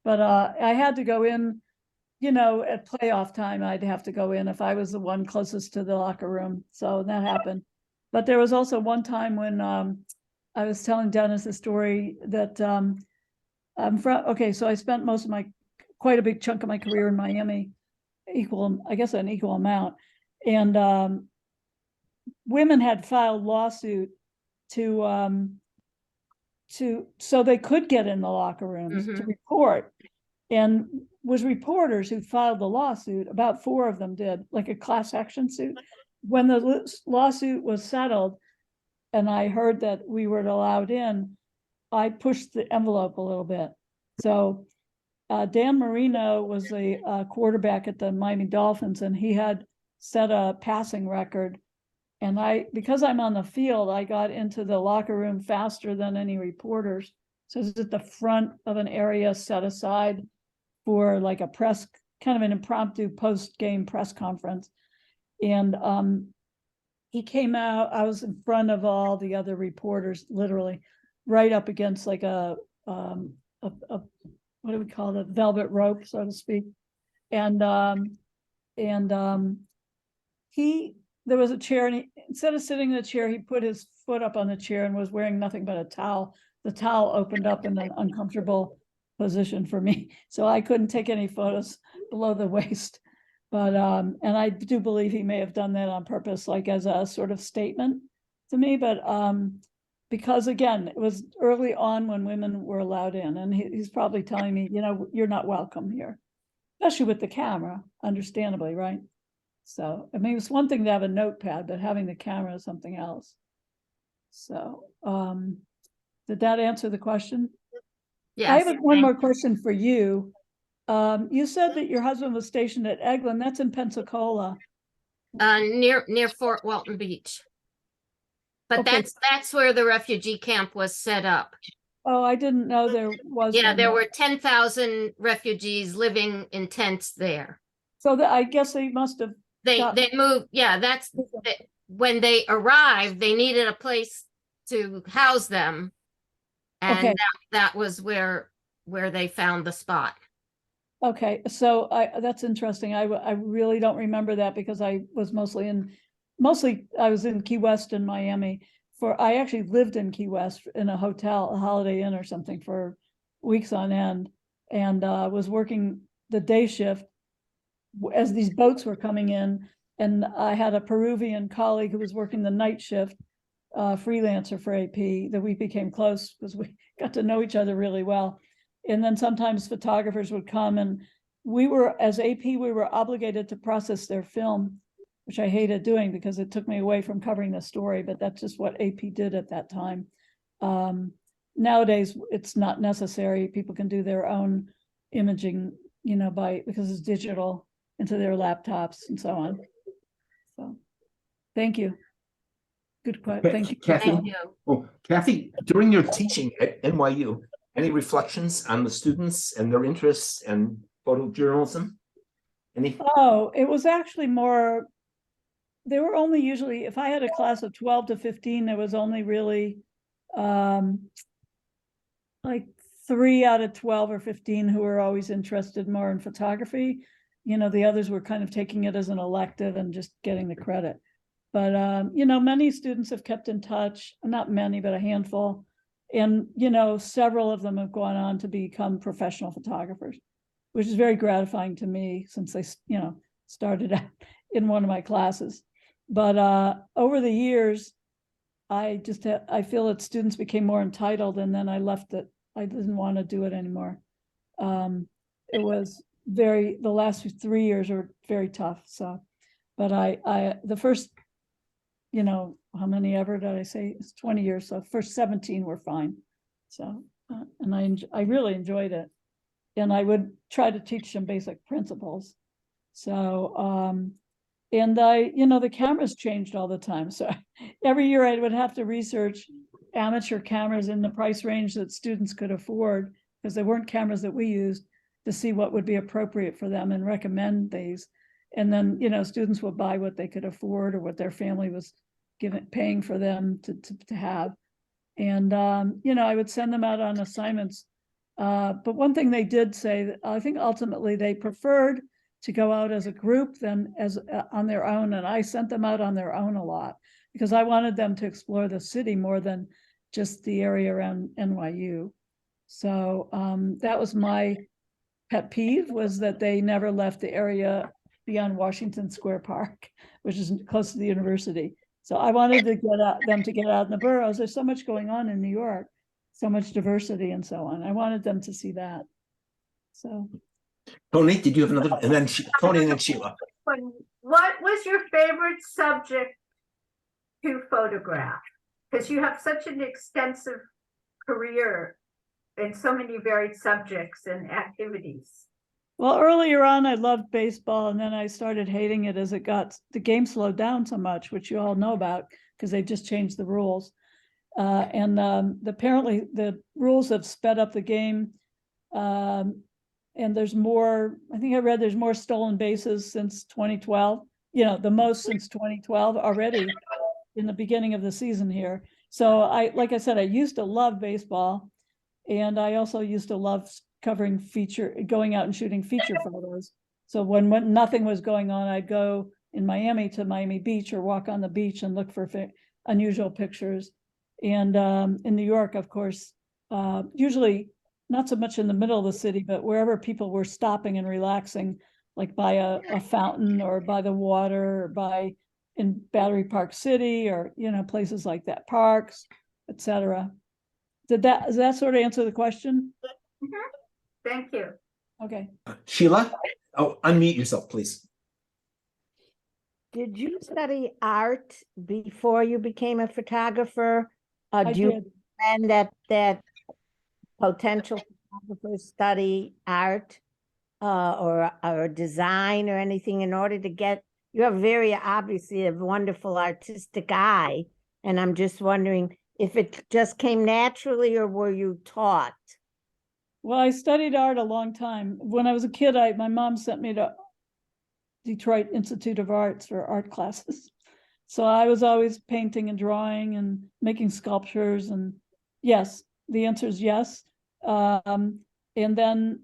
B: But I had to go in, at playoff time. I'd have to go in if I was the one closest to the locker room. So that happened. But there was also one time when I was telling Dennis a story that I'm from. Okay, so I spent quite a big chunk of my career in Miami, an equal amount, and women had filed lawsuit so they could get in the locker rooms to report, and was reporters who filed the lawsuit. About 4 of them did, like a class action suit. When the lawsuit was settled and I heard that we were allowed in, I pushed the envelope a little bit. So Dan Marino was a quarterback at the Miami Dolphins, and he had set a passing record. And because I'm on the field, I got into the locker room faster than any reporters. So it's at the front of an area set aside for like a kind of an impromptu post-game press conference. And he came out, I was in front of all the other reporters, literally right up against like a what do we call it, velvet rope, so to speak. And he there was a chair, and instead of sitting in the chair, he put his foot up on the chair and was wearing nothing but a towel. The towel opened up in an uncomfortable position for me, so I couldn't take any photos below the waist. But and I do believe he may have done that on purpose, like as a sort of statement to me. But because again, it was early on when women were allowed in, and he's probably telling me, you know, you're not welcome here, especially with the camera, understandably, right? So I mean, it's one thing to have a notepad, but having the camera is something else. So did that answer the question? I
E: Yes.
B: have one more question for you. You said that your husband was stationed at Eglin. That's in Pensacola.
E: Near Fort Walton Beach. But
B: Okay.
E: that's where the refugee camp was set up.
B: Oh, I didn't know there was
E: Yeah,
B: one
E: there
B: there.
E: were 10,000 refugees living in tents there.
B: So I guess they must have.
E: They moved, yeah, when they arrived, they needed a place to house them.
B: Okay.
E: And that was where they found the spot.
B: Okay, so that's interesting. I really don't remember that because I was mostly I was in Key West and Miami. I actually lived in Key West in a hotel, a Holiday Inn or something, for weeks on end, and was working the day shift as these boats were coming in. And I had a Peruvian colleague who was working the night shift, freelancer for AP, that we became close because we got to know each other really well. And then sometimes photographers would come, and as AP, we were obligated to process their film, which I hated doing because it took me away from covering the story, but that's just what AP did at that time. Nowadays, it's not necessary. People can do their own imaging, you know, because it's digital into their laptops and so on. So, thank you. Good question. Thank you.
A: Kathy.
E: Thank you.
A: Oh, Kathy, during your teaching at NYU, any reflections on the students and their interests and photojournalism? Any?
B: Oh, it was actually more, they were only usually, if I had a class of 12 to 15, there was only really like 3 out of 12 or 15 who were always interested more in photography. You know, the others were kind of taking it as an elective and just getting the credit. But, you know, many students have kept in touch, not many, but a handful. And, you know, several of them have gone on to become professional photographers, which is very gratifying to me since they, you know, started out in one of my classes. But over the years, I feel that students became more entitled, and then I left it. I didn't want to do it anymore. It was the last 3 years were very tough. So, but the first, you know, how many ever did I say? It's 20 years. So first 17 were fine. So, and I really enjoyed it. And I would try to teach them basic principles. So, and you know, the cameras changed all the time. So every year I would have to research amateur cameras in the price range that students could afford, because they weren't cameras that we used, to see what would be appropriate for them and recommend these. And then, you know, students would buy what they could afford or what their family was paying for them to have. And, you know, I would send them out on assignments. But one thing they did say, that I think ultimately they preferred to go out as a group than as on their own. And I sent them out on their own a lot because I wanted them to explore the city more than just the area around NYU. So that was my pet peeve, was that they never left the area beyond Washington Square Park, which is close to the university. So I wanted to them to get out in the boroughs. There's so much going on in New York, so much diversity and so on. I wanted them to see that. So.
A: Tony, did you have another? And then Tony and then Sheila.
C: What was your favorite subject to photograph? Because you have such an extensive career in so many varied subjects and activities.
B: Well, earlier on, I loved baseball, and then I started hating it as the game slowed down so much, which you all know about because they just changed the rules. And apparently the rules have sped up the game. And there's more, I think I read there's more stolen bases since 2012, you know, the most since 2012 already in the beginning of the season here. So like I said, I used to love baseball, and I also used to love going out and shooting feature photos. So when nothing was going on, I'd go in Miami to Miami Beach or walk on the beach and look for unusual pictures. And in New York, of course, usually not so much in the middle of the city, but wherever people were stopping and relaxing, like by a fountain or by the water or in Battery Park City or, places like that, parks, etc. Does that sort of answer the question?
C: Thank you.
B: Okay.
A: Sheila, unmute yourself, please.
F: Did you study art before you became a photographer?
B: I
F: Do you
B: did.
F: recommend that potential photographers study art or design or anything in order to get? You have very obviously a wonderful artistic eye, and I'm just wondering if it just came naturally or were you taught?
B: Well, I studied art a long time. When I was a kid, my mom sent me to Detroit Institute of Arts for art classes. So I was always painting and drawing and making sculptures. And yes, the answer is yes. And then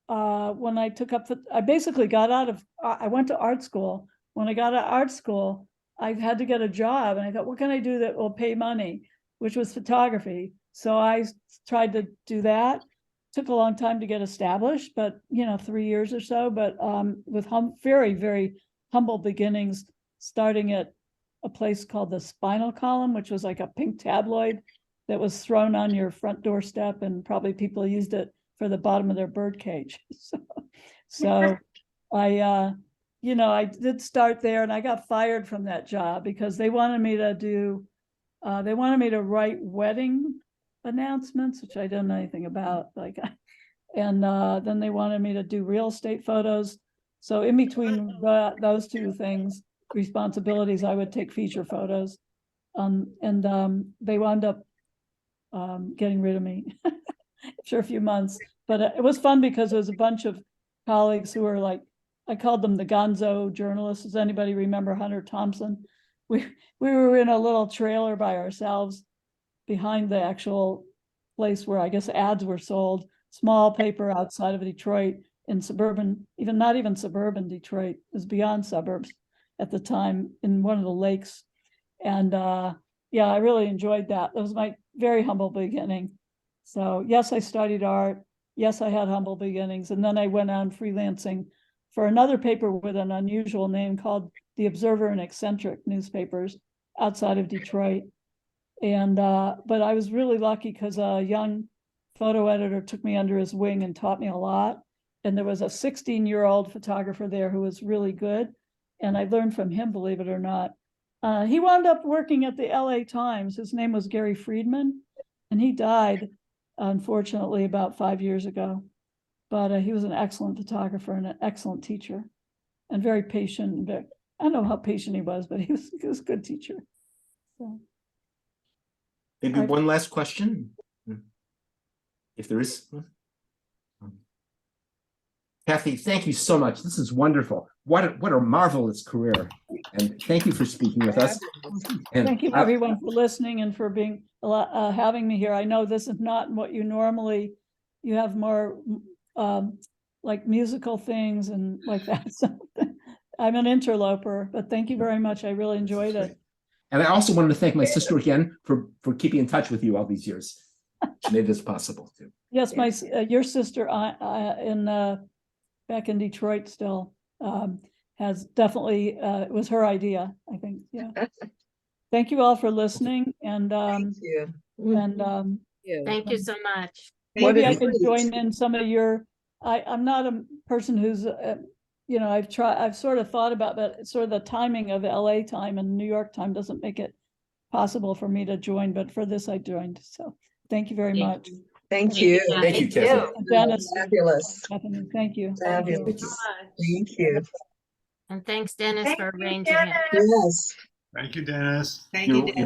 B: when I took up, I basically got out of, I went to art school. When I got out of art school, I had to get a job. And I thought, what can I do that will pay money, which was photography. So I tried to do that. Took a long time to get established, but 3 years or so, but with very, very humble beginnings, starting at a place called the Spinal Column, which was like a pink tabloid that was thrown on your front doorstep, and probably people used it for the bottom of their bird cage. So I did start there, and I got fired from that job because they wanted me to write wedding announcements, which I didn't know anything about, and then they wanted me to do real estate photos. So in between those two things, responsibilities, I would take feature photos, and they wound up getting rid of me after a few months. But it was fun because there was a bunch of colleagues who were like, I called them the gonzo journalists. Does anybody remember Hunter Thompson? We were in a little trailer by ourselves behind the actual place where I guess ads were sold, small paper outside of Detroit in suburban, not even suburban Detroit, it was beyond suburbs at the time, in one of the lakes. And yeah, I really enjoyed that. That was my very humble beginning. So yes, I studied art. Yes, I had humble beginnings. And then I went on freelancing for another paper with an unusual name called The Observer and Eccentric newspapers outside of Detroit. And but I was really lucky because a young photo editor took me under his wing and taught me a lot. And there was a 16-year-old photographer there who was really good. And I learned from him, believe it or not. He wound up working at the LA Times. His name was Gary Friedman, and he died, unfortunately, about 5 years ago. But he was an excellent photographer and an excellent teacher, and very patient. I don't know how patient he was, but he was a good teacher. So.
A: Maybe one last question, if there is. Kathy, thank you so much. This is wonderful. What a marvelous career. And thank you for speaking with us. And
B: thank you everyone for listening and for being having me here. I know this is not what you normally, you have more like musical things and like that. So I'm an interloper, but thank you very much. I really enjoyed it.
A: And I also wanted to thank my sister again for keeping in touch with you all these years. She made this possible too.
B: Yes, your sister back in Detroit still has definitely, it was her idea, I think. Yeah. Thank you all for listening, and
G: Thank you.
B: and
E: Thank you so much.
B: maybe I can join in some of your. I'm not a person who's I've sort of thought about that. Sort of the timing of LA time and New York time doesn't make it possible for me to join, but for this I joined. So thank you very much.
G: Thank you.
A: Thank you, Kathy.
B: And Dennis.
G: Fabulous.
B: Stephanie, thank you.
G: Fabulous. Thank you.
E: And thanks, Dennis,
C: Thank
E: for
C: you,
E: arranging it.
C: Dennis.
G: Yes.
H: Thank you, Dennis.
G: Thank you,
A: You're-
G: Dennis.